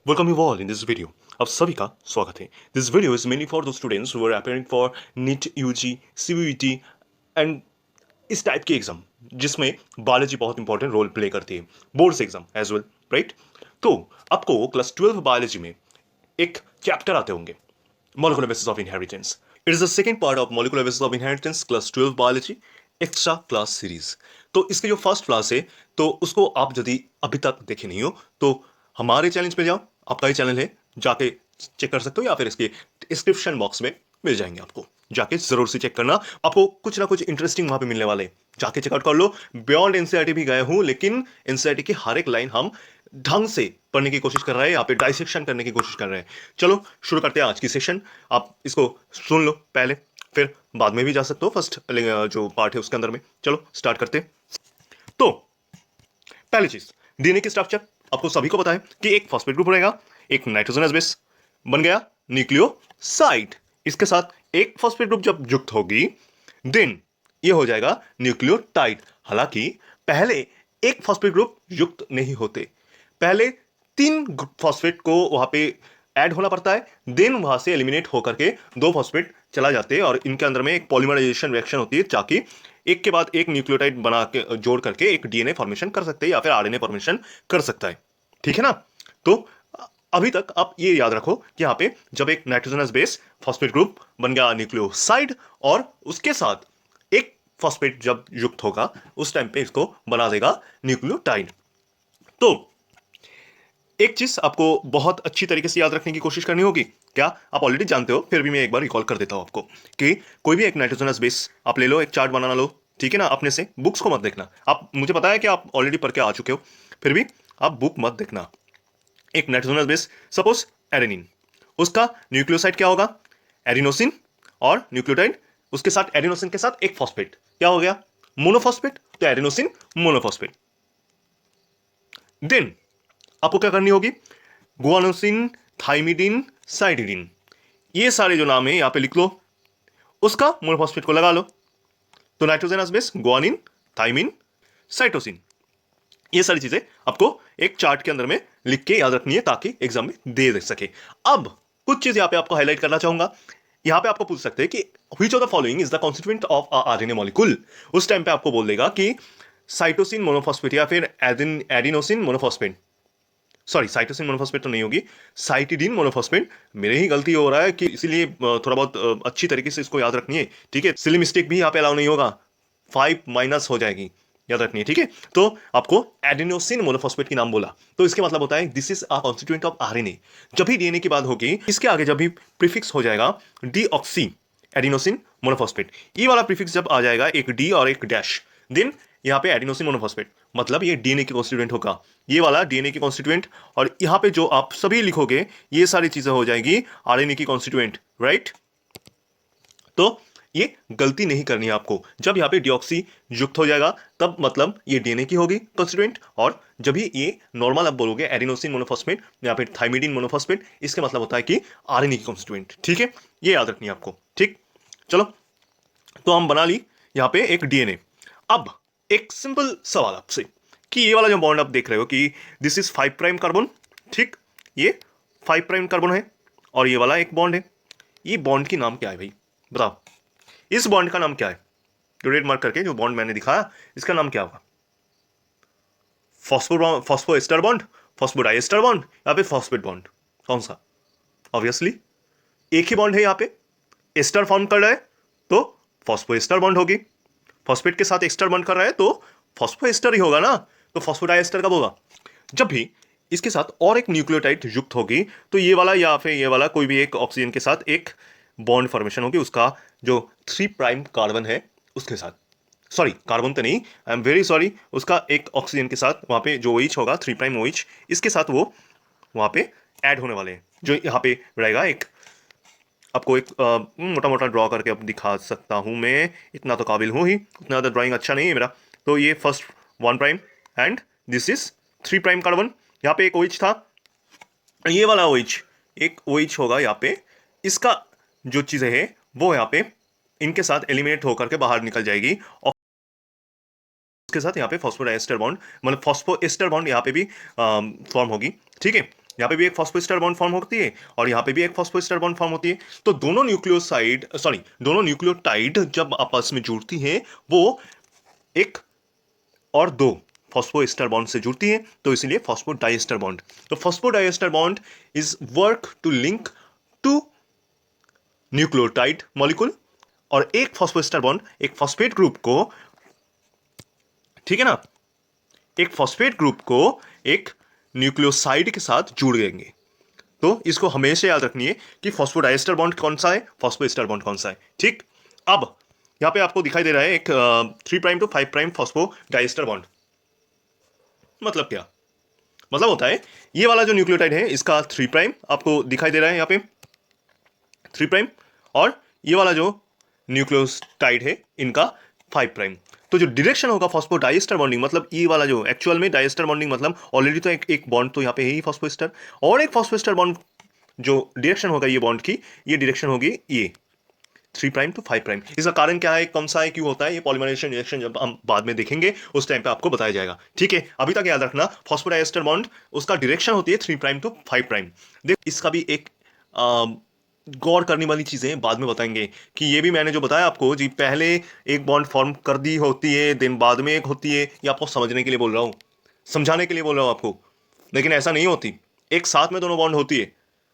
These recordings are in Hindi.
Welcome you all in this video. आप सभी का स्वागत है. This video is mainly for those students who are appearing for NEET, UG, CBUT and इस टाइप के एग्जाम जिसमें बायोलॉजी बहुत इंपॉर्टेंट रोल प्ले करती है, boards exam as well, right. तो आपको क्लास 12 बायोलॉजी में एक चैप्टर आते होंगे, molecular basis of inheritance. It is the second part of molecular basis of inheritance class 12 biology extra class series. तो इसके जो फर्स्ट क्लास है तो उसको आप यदि अभी तक देखे नहीं हो तो हमारे चैनल पे जाओ, आपका ही चैनल है, जाके चेक कर सकते हो या फिर इसके डिस्क्रिप्शन बॉक्स में मिल जाएंगे. आपको जाके जरूर से चेक करना, आपको कुछ ना कुछ इंटरेस्टिंग वहां पे मिलने वाले. जाके चेकआउट कर लो. बियॉन्ड एनसीईआरटी भी गए हूं, लेकिन एनसीईआरटी की हर एक लाइन हम ढंग से पढ़ने की कोशिश कर रहे हैं, यहाँ पे डाइसेक्शन करने की कोशिश कर रहे हैं. चलो शुरू करते हैं आज की सेशन. आप इसको सुन लो पहले, फिर बाद में भी जा सकते हो फर्स्ट जो पार्ट है उसके अंदर में. चलो स्टार्ट करते हैं. तो पहली चीज, डीएनए की स्ट्रक्चर आपको सभी को पता है कि एक फॉस्फेट ग्रुप रहेगा, एक नाइट्रोजनस बेस बन गया न्यूक्लियोसाइड. इसके साथ एक फॉस्फेट ग्रुप जब युक्त होगी देन ये हो जाएगा न्यूक्लियोटाइड. हालांकि पहले एक फॉस्फेट ग्रुप युक्त नहीं होते, पहले 3 फॉस्फेट को वहां पे ऐड होना पड़ता है, देन वहां से एलिमिनेट होकर के 2 फॉस्फेट चला जाते हैं और इनके अंदर में एक पॉलीमराइजेशन रिएक्शन होती है ताकि एक के बाद एक न्यूक्लियोटाइड बना के जोड़ करके एक डीएनए फॉर्मेशन कर सकते हैं या फिर आरएनए फॉर्मेशन कर सकता है. ठीक है ना. तो अभी तक आप ये याद रखो कि यहां पे जब एक नाइट्रोजनस बेस फॉस्फेट ग्रुप बन गया न्यूक्लियोसाइड और उसके साथ एक फॉस्फेट जब युक्त होगा उस टाइम पे इसको बना देगा न्यूक्लियोटाइड. तो एक चीज आपको बहुत अच्छी तरीके से याद रखने की कोशिश करनी होगी. क्या आप ऑलरेडी जानते हो, फिर भी मैं एक बार रिकॉल कर देता हूं आपको कि कोई भी एक नाइट्रोजनस बेस आप ले लो, एक चार्ट बनाना लो, ठीक है ना, अपने से. बुक्स को मत देखना. आप, मुझे पता है कि आप ऑलरेडी पढ़ के आ चुके हो, फिर भी आप बुक मत देखना. एक नाइट्रोजनस बेस सपोज एडेनिन, उसका न्यूक्लियोसाइड क्या होगा, एडिनोसिन, और न्यूक्लियोटाइड उसके साथ एडिनोसिन के साथ एक फॉस्फेट क्या हो गया, मोनोफॉस्फेट. तो एडिनोसिन मोनोफॉस्फेट. देन आपको क्या करनी होगी, गुआनोसिन, थाइमिडिन, साइडिडिन, ये सारे जो नाम है यहां पे लिख लो, उसका मोनोफॉस्फेट को लगा लो. तो nitrogenous base guanine, thymine, cytosine, ये सारी चीजें आपको एक चार्ट के अंदर में लिख के याद रखनी है ताकि एग्जाम में दे सके. अब कुछ चीज यहां पे आपको हाईलाइट करना चाहूंगा. यहां पे आपको पूछ सकते हैं कि which of the following is the constituent of RNA molecule. उस टाइम पे आपको बोल देगा कि साइटोसिन मोनोफॉस्फेट या फिर adenosine monophosphate. Sorry, cytosine monophosphate तो नहीं होगी, साइटिडीन मोनोफॉस्फेट. मेरे ही गलती हो रहा है कि इसीलिए थोड़ा बहुत अच्छी तरीके से इसको याद रखनी है. ठीक है, सिली मिस्टेक भी यहाँ पे अलाउ नहीं होगा, 5 माइनस हो जाएगी, याद रखनी है. ठीक है, तो आपको एडिनोसिन मोनोफॉस्फेट की नाम बोला तो इसके मतलब होता है this is a constituent of RNA. जब भी डीएनए की बात होगी इसके आगे जब भी प्रीफिक्स हो जाएगा डीऑक्सी एडिनोसिन मोनोफॉस्फेट, ये वाला प्रीफिक्स जब आ जाएगा एक डी और एक डैश, देन यहाँ पे एडिनोसिन मोनोफॉस्फेट, मतलब ये डीएनए की कॉन्स्टिट्यूएंट होगा, ये वाला डीएनए की कॉन्स्टिट्यूएंट. और यहाँ पे जो आप सभी लिखोगे ये सारी चीजें हो जाएगी आरएनए की कॉन्स्टिट्यूएंट, राइट. तो ये गलती नहीं करनी है आपको. जब यहाँ पे डीऑक्सी युक्त हो जाएगा तब मतलब ये डीएनए की होगी कॉन्स्टिट्यूएंट, और जब भी ये नॉर्मल आप बोलोगे एडिनोसिन मोनोफॉस्फेट या फिर थाइमिडिन मोनोफॉस्फेट, इसका मतलब होता है कि आरएनए की कॉन्स्टिट्यूएंट. ठीक है, ये याद रखनी है आपको. ठीक, चलो तो हम बना ली यहाँ पे एक डीएनए. अब एक सिंपल सवाल आपसे कि ये वाला जो बॉन्ड आप देख रहे हो कि दिस इज 5 प्राइम कार्बन, ठीक, ये 5 प्राइम कार्बन है और ये वाला एक बॉन्ड है. ये बॉन्ड की नाम क्या है भाई, बताओ. इस बॉन्ड का नाम क्या है, जो रेड मार्क करके जो बॉन्ड मैंने दिखाया इसका नाम क्या होगा. Phosphoester bond, phosphodiester bond या फिर फॉस्फेट बॉन्ड, कौन सा. ऑब्वियसली एक ही बॉन्ड है, यहाँ पे एस्टर फॉर्म कर रहा है तो फॉस्फो एस्टर बॉन्ड होगी, फॉस्फेट के साथ एस्टर बॉन्ड कर रहा है तो फॉस्फो एस्टर ही होगा ना, तो फॉस्फोडाइएस्टर कब होगा, जब भी इसके साथ और एक न्यूक्लियोटाइड युक्त होगी तो ये वाला या फिर ये वाला कोई भी एक ऑक्सीजन के साथ एक बॉन्ड फॉर्मेशन होगी उसका जो 3 प्राइम कार्बन है उसके साथ. सॉरी, कार्बन तो नहीं, आई एम वेरी सॉरी, उसका एक ऑक्सीजन के साथ वहां पे जो OH होगा 3 प्राइम OH, इसके साथ वो वहां पे ऐड होने वाले हैं. जो यहाँ पे रहेगा एक, आपको एक मोटा मोटा ड्रॉ करके अब दिखा सकता हूं मैं, इतना तो काबिल हूं ही, उतना ज़्यादा ड्राइंग अच्छा नहीं है मेरा. तो ये first 1 prime and this is 3 prime carbon. यहाँ पे एक OH था, ये वाला OH एक OH होगा यहाँ पे, इसका जो चीज़ें है वो यहाँ पे इनके साथ एलिमिनेट होकर के बाहर निकल जाएगी और उसके साथ यहाँ पे फॉस्फोडाइएस्टर बॉन्ड मतलब फॉस्फो एस्टर बॉन्ड यहाँ पे भी फॉर्म होगी. ठीक है, यहाँ पे भी एक फॉस्फोएस्टर बॉन्ड फॉर्म होती है और यहाँ पे भी एक फॉस्फोएस्टर बॉन्ड फॉर्म होती है। तो दोनों न्यूक्लियोटाइड जब आपस में जुड़ती है वो एक और दो फॉस्फोएस्टर बॉन्ड से जुड़ती है, तो इसीलिए फॉस्फोडाइएस्टर बॉन्ड। तो phosphodiester bond is work to link to nucleotide molecule, और एक फॉस्फोएस्टर बॉन्ड एक फॉस्फेट ग्रुप को, ठीक है ना, एक फॉस्फेट ग्रुप को एक न्यूक्लियोसाइड के साथ जुड़ देंगे। तो इसको हमेशा याद रखनी है कि फॉस्फोडाइएस्टर बॉन्ड कौन सा है, फॉस्फोएस्टर बॉन्ड कौन सा है। ठीक, अब यहां पे आपको दिखाई दे रहा है एक 3' to 5' फॉस्फोडाइएस्टर बॉन्ड। मतलब क्या मतलब होता है, ये वाला जो न्यूक्लियोटाइड है इसका 3' आपको दिखाई दे रहा है यहाँ पे 3', और ये वाला जो न्यूक्लियोटाइड है इनका 5'। तो जो डायरेक्शन होगा फॉस्फोडाइएस्टर बॉन्डिंग, मतलब ये वाला जो एक्चुअल में डाइएस्टर बॉन्डिंग, मतलब ऑलरेडी तो एक बॉन्ड तो यहाँ पे है ही फॉस्फोएस्टर, और एक फॉस्फोएस्टर बॉन्ड जो डायरेक्शन होगा ये बॉन्ड की, ये डायरेक्शन होगी ये 3' to 5'। इसका कारण क्या है, कौन सा है, क्यों होता है, ये पॉलीमराइजेशन रिएक्शन जब हम बाद में देखेंगे उस टाइम पे आपको बताया जाएगा। ठीक है, अभी तक याद रखना फॉस्फोडाइएस्टर बॉन्ड उसका डायरेक्शन होती है 3' to 5'। देख इसका भी एक गौर करने वाली चीजें बाद में बताएंगे कि ये भी मैंने जो बताया आपको जी, पहले एक बॉन्ड फॉर्म कर दी होती है, देन बाद में एक होती है। ये आपको समझने के लिए बोल रहा हूँ, समझाने के लिए बोल रहा हूँ आपको, लेकिन ऐसा नहीं होती, एक साथ में दोनों बॉन्ड होती है,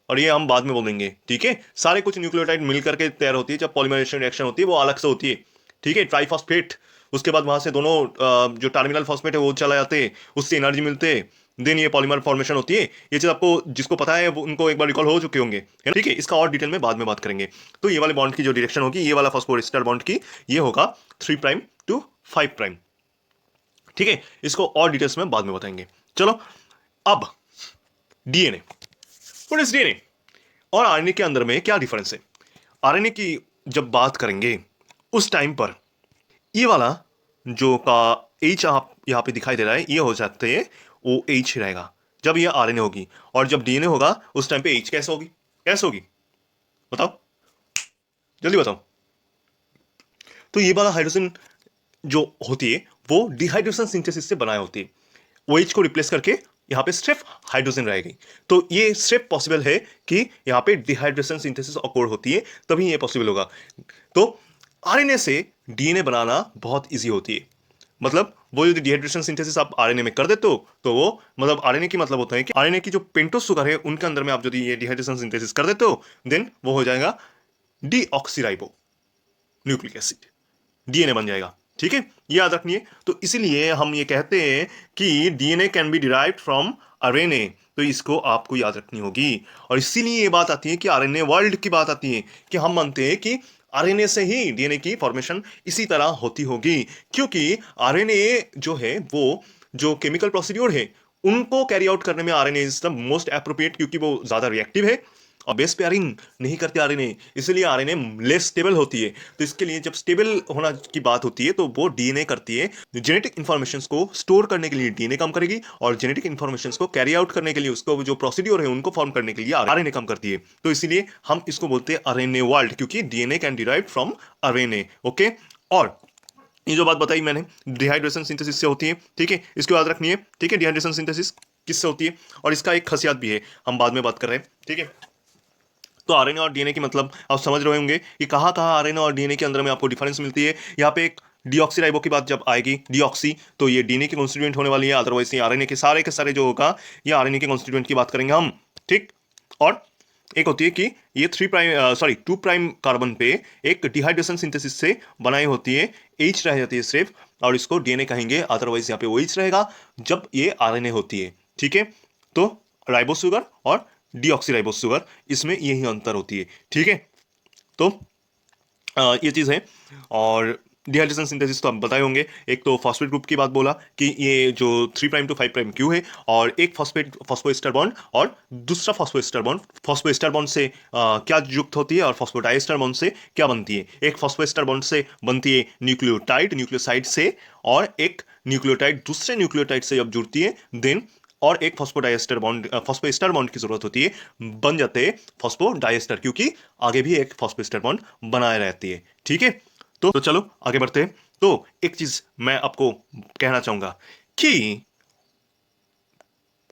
और ये हम बाद में बोलेंगे। ठीक है, सारे कुछ न्यूक्लियोटाइड मिल करके तैयार होती है, जब पॉलीमराइजेशन रिएक्शन होती है वो अलग से होती है। ठीक है, ट्राइफॉस्फेट, उसके बाद वहां से दोनों जो टर्मिनल फॉस्फेट है वो चला जाते हैं, उससे एनर्जी मिलते हैं, देन ये पॉलीमर फॉर्मेशन होती है। ये चीज आपको जिसको पता है वो उनको एक बार रिकॉल हो चुके होंगे, है ना? ठीक है, इसका और डिटेल में बाद में बात करेंगे। तो ये वाले बॉन्ड की जो डायरेक्शन होगी, ये वाला फॉस्फोएस्टर बॉन्ड की, ये होगा 3' to 5'। ठीक है, इसको और डिटेल्स में बाद में बताएंगे। चलो, अब डीएनए, व्हाट इज डीएनए और आरएनए के अंदर में क्या डिफरेंस है। आरएनए की जब बात करेंगे उस टाइम पर ये वाला जो का एच आप यहां पे दिखाई दे रहा है, ये हो जाते हैं ओ एच रहेगा जब ये आरएनए होगी, और जब डीएनए होगा उस टाइम पे एच कैसे होगी, कैसे होगी बताओ, जल्दी बताओ। तो ये वाला हाइड्रोजन जो होती है वो डिहाइड्रेशन सिंथेसिस से बनाई होती है, ओ एच को रिप्लेस करके यहाँ पे सिर्फ हाइड्रोजन रहेगी। तो ये सिर्फ पॉसिबल है कि यहाँ पे डिहाइड्रेशन सिंथेसिस ऑकर होती है, तभी ये पॉसिबल होगा। तो आरएनए से डीएनए बनाना बहुत इजी होती है, मतलब वो यदि डिहाइड्रेशन सिंथेसिस आप आरएनए में कर देते हो तो वो, मतलब आरएनए की मतलब होता है कि आरएनए की जो पेंटोस शुगर है उनके अंदर में आप यदि ये डिहाइड्रेशन सिंथेसिस कर देते हो, देन वो हो जाएगा डीऑक्सीराइबो न्यूक्लिक एसिड, डीएनए बन जाएगा। ठीक है, ये याद रखिए। तो इसीलिए हम ये कहते हैं कि DNA can be derived from RNA, तो इसको आपको याद रखनी होगी। और इसीलिए ये बात आती है कि आरएनए वर्ल्ड की बात आती है कि हम मानते हैं कि आरएनए से ही डीएनए की फॉर्मेशन इसी तरह होती होगी, क्योंकि आरएनए जो है वो जो केमिकल प्रोसीड्यूर है उनको कैरी आउट करने में RNA is the most appropriate, क्योंकि वो ज्यादा रिएक्टिव है और बेस पेयरिंग नहीं करते आरएनए, इसलिए आरएनए लेस स्टेबल होती है। तो इसके लिए जब स्टेबल होना की बात होती है तो वो डीएनए करती है, जेनेटिक इंफॉर्मेशंस को स्टोर करने के लिए डीएनए काम करेगी, और जेनेटिक इंफॉर्मेशंस को कैरी आउट करने के लिए उसको जो प्रोसीड्यूर है उनको फॉर्म करने के लिए आरएनए काम करती है। तो इसीलिए हम इसको बोलते हैं आरएनए वर्ल्ड, क्योंकि DNA can derive from RNA. Okay, और ये जो बात बताई मैंने डिहाइड्रेशन सिंथेसिस से होती है, ठीक है, इसको याद रखनी है। ठीक है, डिहाइड्रेशन सिंथेसिस किससे होती है, और इसका एक खासियत भी है, हम बाद में बात कर रहे हैं। ठीक है, तो आरएनए और डीएनए की मतलब आप समझ रहे होंगे कि कहाँ कहाँ आरएनए और डीएनए के अंदर में आपको डिफरेंस मिलती है। यहाँ पे एक डीऑक्सीराइबो की बात जब आएगी, डीऑक्सी, तो ये डीएनए की कॉन्स्टिट्यूएंट होने वाली है, अदरवाइज ये आरएनए के सारे जो होगा ये आरएनए के कॉन्स्टिट्यूएंट की बात करेंगे हम। ठीक, और एक होती है कि ये 2' कार्बन पे एक डिहाइड्रेशन सिंथेसिस से बनाई होती है, एच रह जाती है सिर्फ, और इसको डीएनए कहेंगे, अदरवाइज यहाँ पे ओ एच रहेगा जब ये आरएनए होती है। ठीक है, तो राइबोस शुगर और डीऑक्सीराइबोस शुगर, इसमें यही अंतर होती है। ठीक है, तो ये चीज़ है। और डिहाइड्रेशन सिंथेसिस तो आप बताए होंगे, एक तो फॉस्फेट ग्रुप की बात बोला कि ये जो 3' to 5' क्यों है, और एक फॉस्फोएस्टर बॉन्ड और दूसरा फॉस्फोएस्टर बॉन्ड से क्या युक्त होती है, और फॉस्फोडाइएस्टर बॉन्ड से क्या बनती है। एक फॉस्फोएस्टर बॉन्ड से बनती है न्यूक्लियोसाइड से, और एक न्यूक्लियोटाइड दूसरे न्यूक्लियोटाइड से जब जुड़ती है देन, और एक फॉस्फोएस्टर बॉन्ड की जरूरत होती है, बन जाते हैं फॉस्फोडाइएस्टर, क्योंकि आगे भी एक फॉस्फोएस्टर बॉन्ड बनाए रहती है। ठीक है, तो चलो आगे बढ़ते हैं। तो एक चीज मैं आपको कहना चाहूंगा कि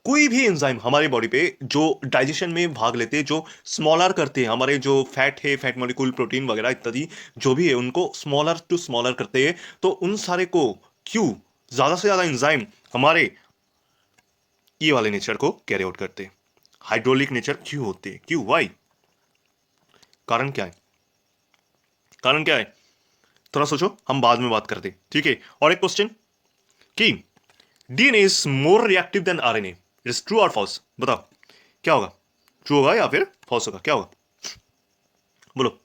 कोई भी एंजाइम हमारे बॉडी पे जो डाइजेशन में भाग लेते हैं, जो स्मॉलर करते हैं, हमारे जो फैट है, फैट मॉलिक्यूल, प्रोटीन वगैरह इत्यादि जो भी है उनको स्मॉलर टू स्मॉलर करते हैं, तो उन सारे को क्यों ज्यादा से ज्यादा एंजाइम हमारे ये वाले नेचर को कैरी आउट करते हैं, हाइड्रोलिक नेचर क्यों होते हैं, क्यों, वाई, कारण क्या है, कारण क्या है, थोड़ा सोचो, हम बाद में बात करते हैं, ठीक है। और एक क्वेश्चन कि DNA is more reactive than RNA, it is true और फॉल्स, बताओ क्या होगा, ट्रू होगा या फिर फॉल्स होगा, क्या होगा, बोलो।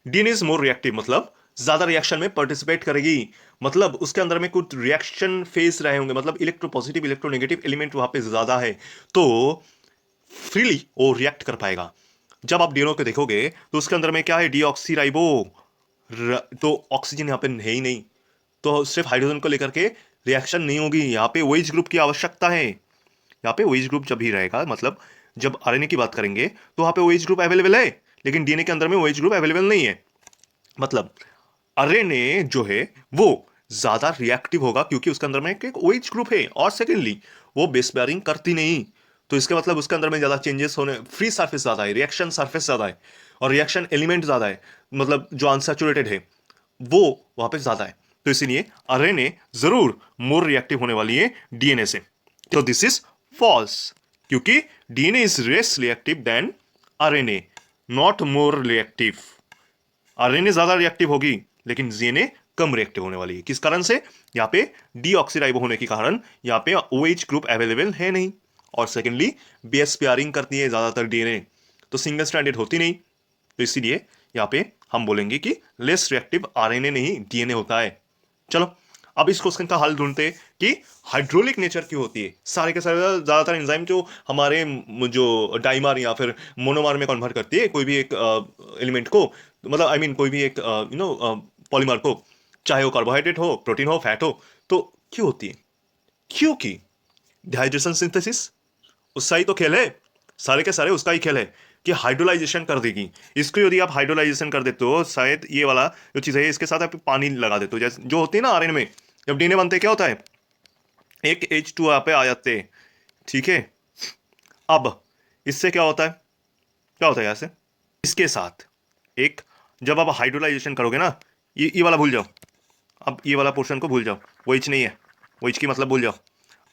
डीएनए इज मोर रिएक्टिव मतलब ज्यादा रिएक्शन में पार्टिसिपेट करेगी, मतलब उसके अंदर में कुछ रिएक्शन फेस रहे होंगे, मतलब electro positive electro negative element वहां पे ज्यादा है, तो फ्रीली वो रिएक्ट कर पाएगा। जब आप डीएनए को देखोगे तो उसके अंदर में क्या है, डीऑक्सीराइबो, तो ऑक्सीजन यहाँ पे है ही नहीं, तो सिर्फ हाइड्रोजन को लेकर के रिएक्शन नहीं होगी, यहाँ पे ओएच ग्रुप की आवश्यकता है। यहाँ पे ओएच ग्रुप जब ही रहेगा, मतलब जब आरएनए की बात करेंगे तो वहाँ पे ओएच ग्रुप अवेलेबल है, लेकिन डीएनए के अंदर में ओएच ग्रुप अवेलेबल नहीं है, मतलब आरएनए जो है वो ज्यादा रिएक्टिव होगा क्योंकि उसके अंदर में एक ओएच ग्रुप है, और सेकेंडली वो बेस पेयरिंग करती नहीं, तो इसका मतलब उसके अंदर में ज्यादा चेंजेस होने, फ्री सरफेस ज्यादा है, रिएक्शन सरफेस ज्यादा है, और रिएक्शन एलिमेंट ज्यादा है, मतलब जो अनसैचुरेटेड है वो वहां पे ज्यादा है, तो इसीलिए आरएनए जरूर मोर रिएक्टिव होने वाली है डीएनए से, तो दिस इज फॉल्स, क्योंकि DNA is less reactive than RNA, not more reactive. RNA ज्यादा रिएक्टिव होगी लेकिन डीएनए कम रिएक्टिव होने वाली है, किस कारण से, यहाँ पे डीऑक्सीराइबो होने के कारण यहाँ पे ओएच ग्रुप अवेलेबल है नहीं, और सेकेंडली बेस पेयरिंग करती है ज्यादातर डीएनए, तो सिंगल स्ट्रैंडेड होती नहीं, तो इसीलिए यहाँ पे हम बोलेंगे कि लेस रिएक्टिव आरएनए नहीं डीएनए होता है। चलो अब इस क्वेश्चन का हल ढूंढते हैं कि हाइड्रोलिक नेचर क्यों होती है, सारे के सारे ज्यादातर एंजाइम जो हमारे जो डाइमर या फिर मोनोमर में कन्वर्ट करती है कोई भी एक एलिमेंट को, मतलब आई मीन कोई भी एक पॉलीमर को, चाहे वो कार्बोहाइड्रेट हो, प्रोटीन हो, फैट हो, तो क्यों होती है, क्योंकि डिहाइड्रेशन सिंथेसिस, उसका ही तो खेल है, सारे के सारे उसका ही खेल है कि हाइड्रोलाइजेशन कर देगी, इसको यदि आप हाइड्रोलाइजेशन कर देते हो, शायद ये वाला जो चीज़ है इसके साथ आप पानी लगा देते हो, जैसे जो होती है ना आरएनए में, जब डीएनए बनते हैं क्या होता है, एक H2 यहाँ पे आ जाते हैं, ठीक है। अब इससे क्या होता है, क्या होता है यहाँ से, इसके साथ एक, जब आप हाइड्रोलाइजेशन करोगे ना, ये वाला भूल जाओ, अब ये वाला पोर्शन को भूल जाओ, वो एच नहीं है, वो एच की मतलब भूल जाओ,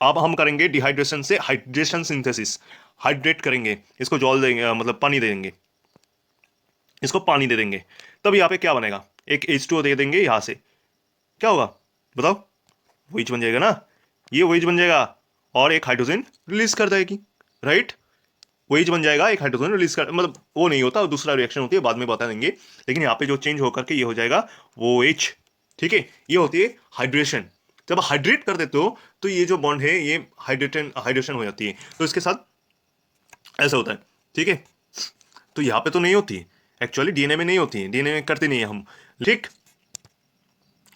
अब हम करेंगे डिहाइड्रेशन से हाइड्रेशन सिंथेसिस, हाइड्रेट करेंगे इसको, जल देंगे, मतलब पानी दे देंगे, इसको पानी दे देंगे, तब यहाँ पे क्या बनेगा, एक H2O दे देंगे यहाँ से, क्या होगा बताओ, वेज बन जाएगा ना, ये वेज बन जाएगा, और एक हाइड्रोजन रिलीज कर देगी, राइट, वेज बन जाएगा, एक हाइड्रोजन रिलीज कर, मतलब वो नहीं होता, दूसरा रिएक्शन होती है, बाद में बता देंगे, लेकिन यहाँ पे जो चेंज होकर के ये हो जाएगा वो एच, ठीक है, ये होती है हाइड्रेशन, जब हाइड्रेट कर देते हो तो ये जो बॉन्ड है ये हाइड्रेशन हो जाती है, तो इसके साथ ऐसा होता है, ठीक है, तो यहाँ पे तो नहीं होती, एक्चुअली डीएनए में नहीं होती है, डीएनए में करते नहीं है हम, ठीक,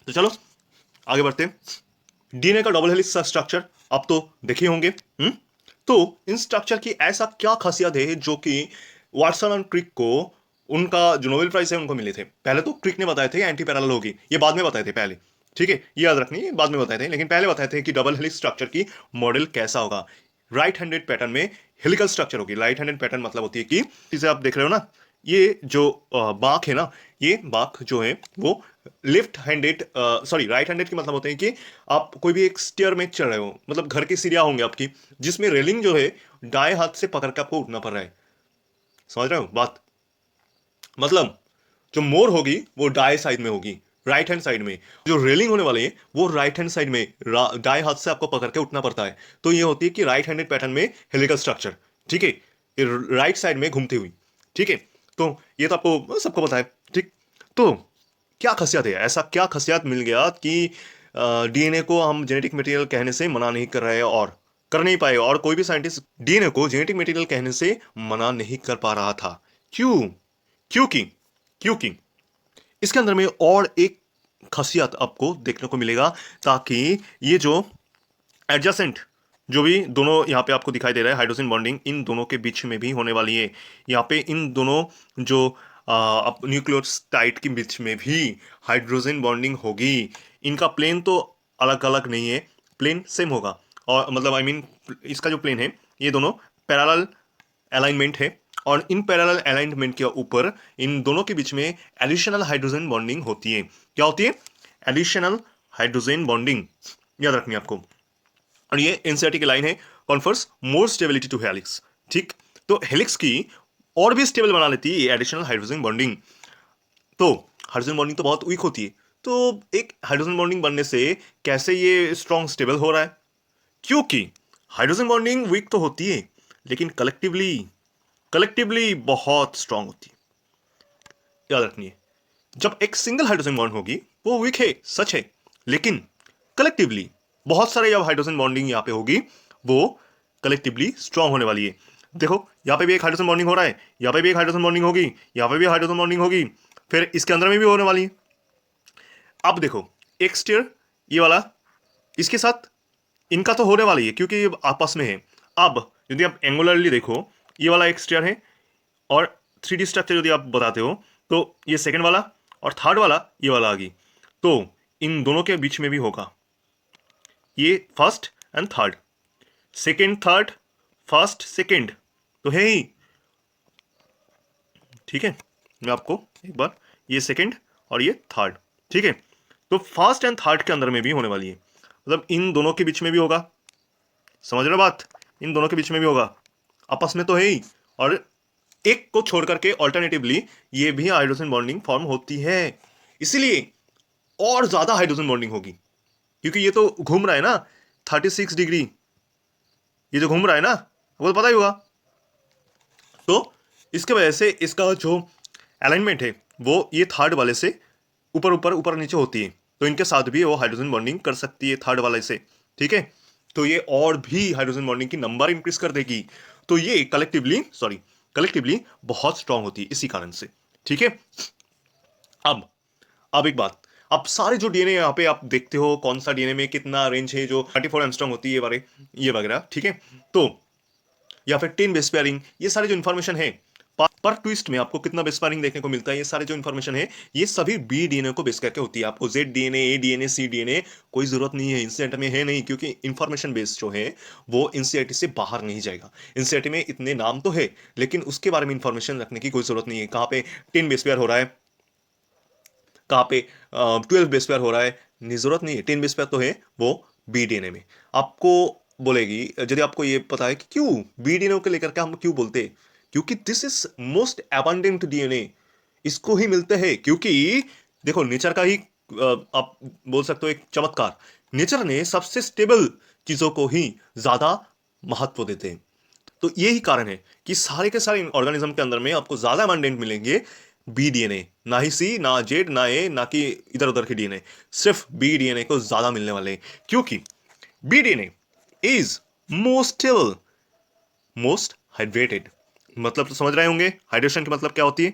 तो चलो आगे बढ़ते हैं। डीएनए का डबल हेलिक्स स्ट्रक्चर आप तो देखे होंगे, तो इन स्ट्रक्चर की ऐसा क्या खासियत है जो कि वाटसन और क्रिक को उनका जो नोबेल प्राइज है उनको मिले थे, पहले तो क्रिक ने बताए थे एंटी पैरेलल होगी, ये बाद में बताए थे पहले, ठीक है, ये याद रखनी है, बाद में बताए थे, लेकिन पहले बताए थे कि डबल हेलिक्स स्ट्रक्चर की मॉडल कैसा होगा, राइट हैंडेड पैटर्न में हेलिकल स्ट्रक्चर होगी, राइट हैंडेड पैटर्न मतलब होती है कि इसे आप देख रहे हो ना, ये जो बाक है ना, ये बाक जो है वो left handed, sorry right handed की मतलब होते हैं कि आप कोई भी एक स्टेयर में चढ़ रहे हो, मतलब घर की सीढ़ियां होंगे आपकी, जिसमें रेलिंग जो है दाएं हाथ से पकड़ के आपको उठना पड़ रहा है, समझ रहे हो बात, मतलब जो मोर होगी वो दाएं साइड में होगी, राइट हैंड साइड में, जो रेलिंग होने वाली है वो राइट हैंड साइड में, दाएं हाथ से आपको पकड़ के उठना पड़ता है, तो ये होती है कि राइट हैंडेड पैटर्न में हेलिकल स्ट्रक्चर, ठीक है, ये राइट साइड में घूमती हुई, ठीक है, तो ये तो आपको सबको पता है, ठीक, तो क्या खासियत है, ऐसा क्या खासियत मिल गया कि डीएनए को हम जेनेटिक मटेरियल कहने से मना नहीं कर रहे हैं, और कर नहीं पाए, और कोई भी साइंटिस्ट डीएनए को जेनेटिक मटेरियल कहने से मना नहीं कर पा रहा था, क्यों, क्योंकि क्योंकि इसके अंदर में और एक खासियत आपको देखने को मिलेगा, ताकि ये जो एडजेसेंट जो भी दोनों यहाँ पे आपको दिखाई दे रहा है हाइड्रोजन बॉन्डिंग इन दोनों के बीच में भी होने वाली है, यहाँ पे इन दोनों जो न्यूक्लियोटाइड के बीच में भी हाइड्रोजन बॉन्डिंग होगी, इनका प्लेन तो अलग अलग नहीं है, प्लेन सेम होगा, और मतलब आई मीन इसका जो प्लेन है ये दोनों पैरेलल अलाइनमेंट है, और इन पैरेलल अलाइनमेंट के ऊपर इन दोनों के बीच में एडिशनल हाइड्रोजन बॉन्डिंग होती है। क्या होती है? एडिशनल हाइड्रोजन बॉन्डिंग, याद रखनी है आपको। और ये एनसीईआरटी की लाइन है, confers more stability to helix. ठीक, तो हेलिक्स की और भी स्टेबल बना लेती है ये एडिशनल हाइड्रोजन बॉन्डिंग। तो हाइड्रोजन बॉन्डिंग तो बहुत वीक होती है, तो एक हाइड्रोजन बॉन्डिंग बनने से कैसे ये स्ट्रॉन्ग स्टेबल हो रहा है? क्योंकि हाइड्रोजन बॉन्डिंग वीक तो होती है, लेकिन कलेक्टिवली कलेक्टिवली बहुत स्ट्रांग होती है। याद रखनी है, जब एक सिंगल हाइड्रोजन बॉन्ड होगी वो वीक है, सच है, लेकिन कलेक्टिवली बहुत सारे जब हाइड्रोजन बॉन्डिंग यहां पे होगी वो कलेक्टिवली स्ट्रांग होने वाली है। देखो यहां पे भी एक हाइड्रोजन बॉन्डिंग हो रहा है, यहां पे भी एक हाइड्रोजन बॉन्डिंग होगी, यहां पे भी हाइड्रोजन बॉन्डिंग होगी, फिर इसके अंदर में भी होने वाली है। अब देखो एक स्टेयर ये वाला इसके साथ इनका तो होने वाली है क्योंकि ये आपस में है। अब यदि आप एंगुलरली देखो, ये वाला एक स्टेयर है, और 3D स्ट्रक्चर यदि आप बताते हो तो ये सेकंड वाला और थर्ड वाला ये वाला आ गई, तो इन दोनों के बीच में भी होगा ये first and third, second third, first second, तो है ही। ठीक है, मैं आपको एक बार ये सेकंड और ये थर्ड, ठीक है, तो फर्स्ट एंड थर्ड के अंदर में भी होने वाली है, मतलब इन दोनों के बीच में भी होगा। समझ रहे हो बात? इन दोनों के बीच में भी होगा, आपस में तो है ही, और एक को छोड़ करके ऑल्टरनेटिवली ये भी हाइड्रोजन बॉन्डिंग फॉर्म होती है, इसीलिए और ज्यादा हाइड्रोजन बॉन्डिंग होगी, क्योंकि ये तो घूम रहा है ना 36 डिग्री, ये जो घूम रहा है ना वो तो पता ही होगा। तो इसके वजह से इसका जो अलाइनमेंट है वो ये थर्ड वाले से ऊपर ऊपर ऊपर नीचे होती है, तो इनके साथ भी वो हाइड्रोजन बॉन्डिंग कर सकती है थर्ड वाले से। ठीक है, तो ये और भी हाइड्रोजन बॉन्डिंग की नंबर इंक्रीज कर देगी, तो ये कलेक्टिवली बहुत स्ट्रांग होती है इसी कारण से। ठीक है, अब एक बात, अब सारे जो डीएनए यहाँ पे आप देखते हो कौन सा डीएनए में कितना रेंज है, जो 34 एंगस्ट्रॉम होती है ये वगैरह, ठीक है, तो या फिर 10 बेस पेयरिंग, ये सारे जो इन्फॉर्मेशन है पर ट्विस्ट में आपको कितना बेस पेयरिंग देखने को मिलता है, ये सारे जो इन्फॉर्मेशन है ये सभी बी डीएनए को बेस करके होती है। आपको जेड डीएनए, ए डीएनए, सी डीएनए कोई जरूरत नहीं है, इंसीईआरटी में है नहीं, क्योंकि इन्फॉर्मेशन बेस जो है वो इंसीईआरटी से बाहर नहीं जाएगा। इंसीईआरटी में इतने नाम तो है, लेकिन उसके बारे में इंफॉर्मेशन रखने की कोई जरूरत नहीं है, कहाँ पे 10 बेस पेयर हो रहा है, कहाँ पे 12 बेस पेयर हो रहा है, जरूरत नहीं है। 10 बेस पेयर तो है वो बी डीएनए में। आपको बोलेगी यदि आपको ये पता है कि क्यों बी डीएनए को लेकर के हम क्यों बोलते हैं, क्योंकि this is most abundant DNA, इसको ही मिलते हैं, क्योंकि देखो नेचर का ही आप बोल सकते हो एक चमत्कार, नेचर ने सबसे स्टेबल चीजों को ही ज्यादा महत्व देते हैं। तो यही कारण है कि सारे के सारे ऑर्गेनिज्म के अंदर में आपको ज्यादा अबंडेंट मिलेंगे बी डीएनए, ना ही सी, ना जेड, ना ए, ना कि इधर उधर के डीएनए, सिर्फ बी डीएनए को ज्यादा मिलने वाले हैं, क्योंकि B DNA is most stable, most hydrated. मतलब तो समझ रहे होंगे हाइड्रेशन की मतलब क्या होती है?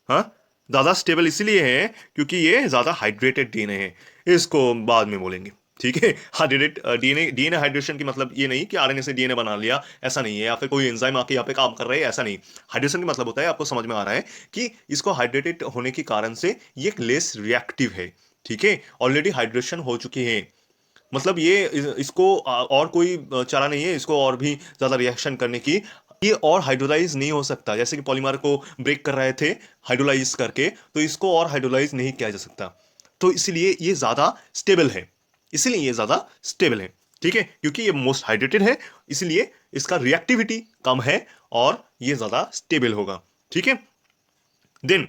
हाँ, ज्यादा स्टेबल इसीलिए है क्योंकि ये ज्यादा हाइड्रेटेड डीएनए है, इसको बाद में बोलेंगे। ठीक है, हाइड्रेटेड डीएनए, डीएनए हाइड्रेशन की मतलब ये नहीं कि आरएनए से डीएनए बना लिया, ऐसा नहीं है, या फिर कोई एंजाइम आके यहाँ पे काम कर रहा है, ऐसा नहीं। हाइड्रेशन की मतलब होता है, आपको समझ में आ रहा है कि इसको हाइड्रेटेड होने के कारण से ये लेस रिएक्टिव है। ठीक है, ऑलरेडी हाइड्रेशन हो चुकी है, मतलब ये इसको और कोई चारा नहीं है इसको और भी ज्यादा रिएक्शन करने की, ये और हाइड्रोलाइज नहीं हो सकता, जैसे कि पॉलीमर को ब्रेक कर रहे थे हाइड्रोलाइज करके, तो इसको और हाइड्रोलाइज नहीं किया जा सकता, तो इसलिए ये ज्यादा स्टेबल है, इसलिए ये ज्यादा स्टेबल है। ठीक है, क्योंकि ये मोस्ट हाइड्रेटेड है, इसलिए इसका रिएक्टिविटी कम है और ये ज्यादा स्टेबल होगा। ठीक है, देन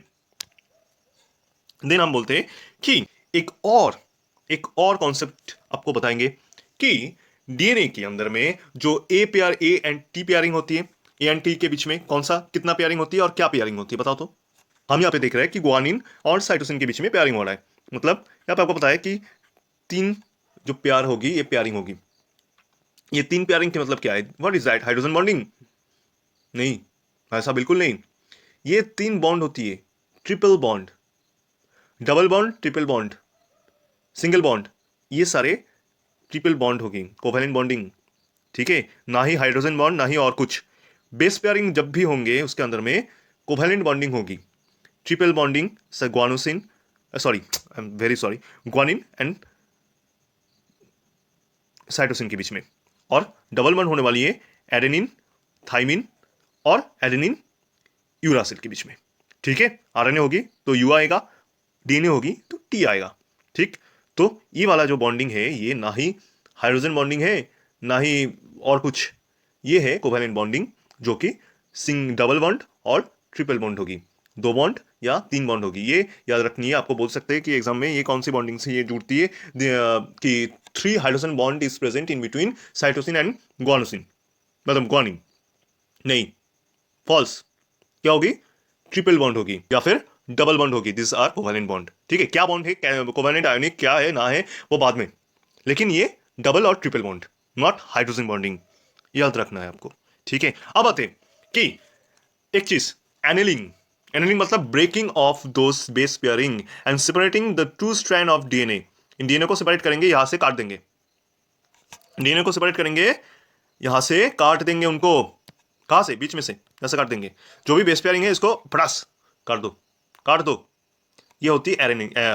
देन हम बोलते हैं कि एक और कॉन्सेप्ट आपको बताएंगे कि डीएनए के अंदर में जो a pair, A and T pairing होती है, ए एंड टी के बीच में कौन सा कितना पेयरिंग होती है और क्या पेयरिंग होती है, बताओ तो। हम यहाँ पे देख रहे हैं कि ग्वानिन और साइटोसिन के बीच में पेयरिंग हो रहा है, मतलब यहाँ पे आपको पता है कि 3 जो पेयर होगी ये पेयरिंग होगी। ये 3 पेयरिंग के मतलब क्या है? What is that? Hydrogen bonding? नहीं, ऐसा बिल्कुल नहीं। ये 3 बॉन्ड होती है, triple bond, double bond, triple bond, single bond, ये सारे ट्रिपल बॉन्ड होगी, कोवैलेंट बॉन्डिंग। ठीक है, ना ही हाइड्रोजन बॉन्ड ना ही और कुछ। बेस पेयरिंग जब भी होंगे उसके अंदर में कोवैलेंट बॉन्डिंग होगी, triple bonding guanosine, sorry I am very sorry, guanine and cytosine के बीच में। और डबल बॉन्ड होने वाली है एडेनिन थाइमिन और एडेनिन यूरासिल के बीच में। ठीक है, आरएनए होगी तो यू आएगा, डीएनए होगी तो टी आएगा। ठीक, तो ये वाला जो बॉन्डिंग है ये ना ही हाइड्रोजन बॉन्डिंग है ना ही और कुछ, ये है कोवैलेंट बॉन्डिंग, जो कि सिंग डबल बॉन्ड और ट्रिपल बॉन्ड होगी, दो बॉन्ड या तीन बॉन्ड होगी। ये याद रखनी है, आपको बोल सकते हैं कि एग्जाम में ये कौन सी बॉन्डिंग से ये जुड़ती है, कि 3 hydrogen bond is present in between cytosine and guanosine, मतलब ग्वानिन। नहीं, फॉल्स। क्या होगी? ट्रिपल बॉन्ड होगी या फिर डबल बॉन्ड होगी। This are covalent bond. ठीक है, क्या बॉन्ड है, कोवैलेंट आयोनिक क्या है ना है वो बाद में, लेकिन ये डबल और triple bond, not hydrogen bonding, याद रखना है आपको। ठीक है, अब आते कि एक चीज, एनेलिंग। एनेलिंग मतलब breaking off those base pairing and separating the two strand of DNA. इन डीएनए को सेपरेट करेंगे, यहां से काट देंगे, डीएनए को सेपरेट करेंगे, यहां से काट देंगे उनको। कहां से? बीच में से ऐसे काट देंगे। जो भी बेस पेयरिंग है इसको फटास काट दो, काट दो। ये होती है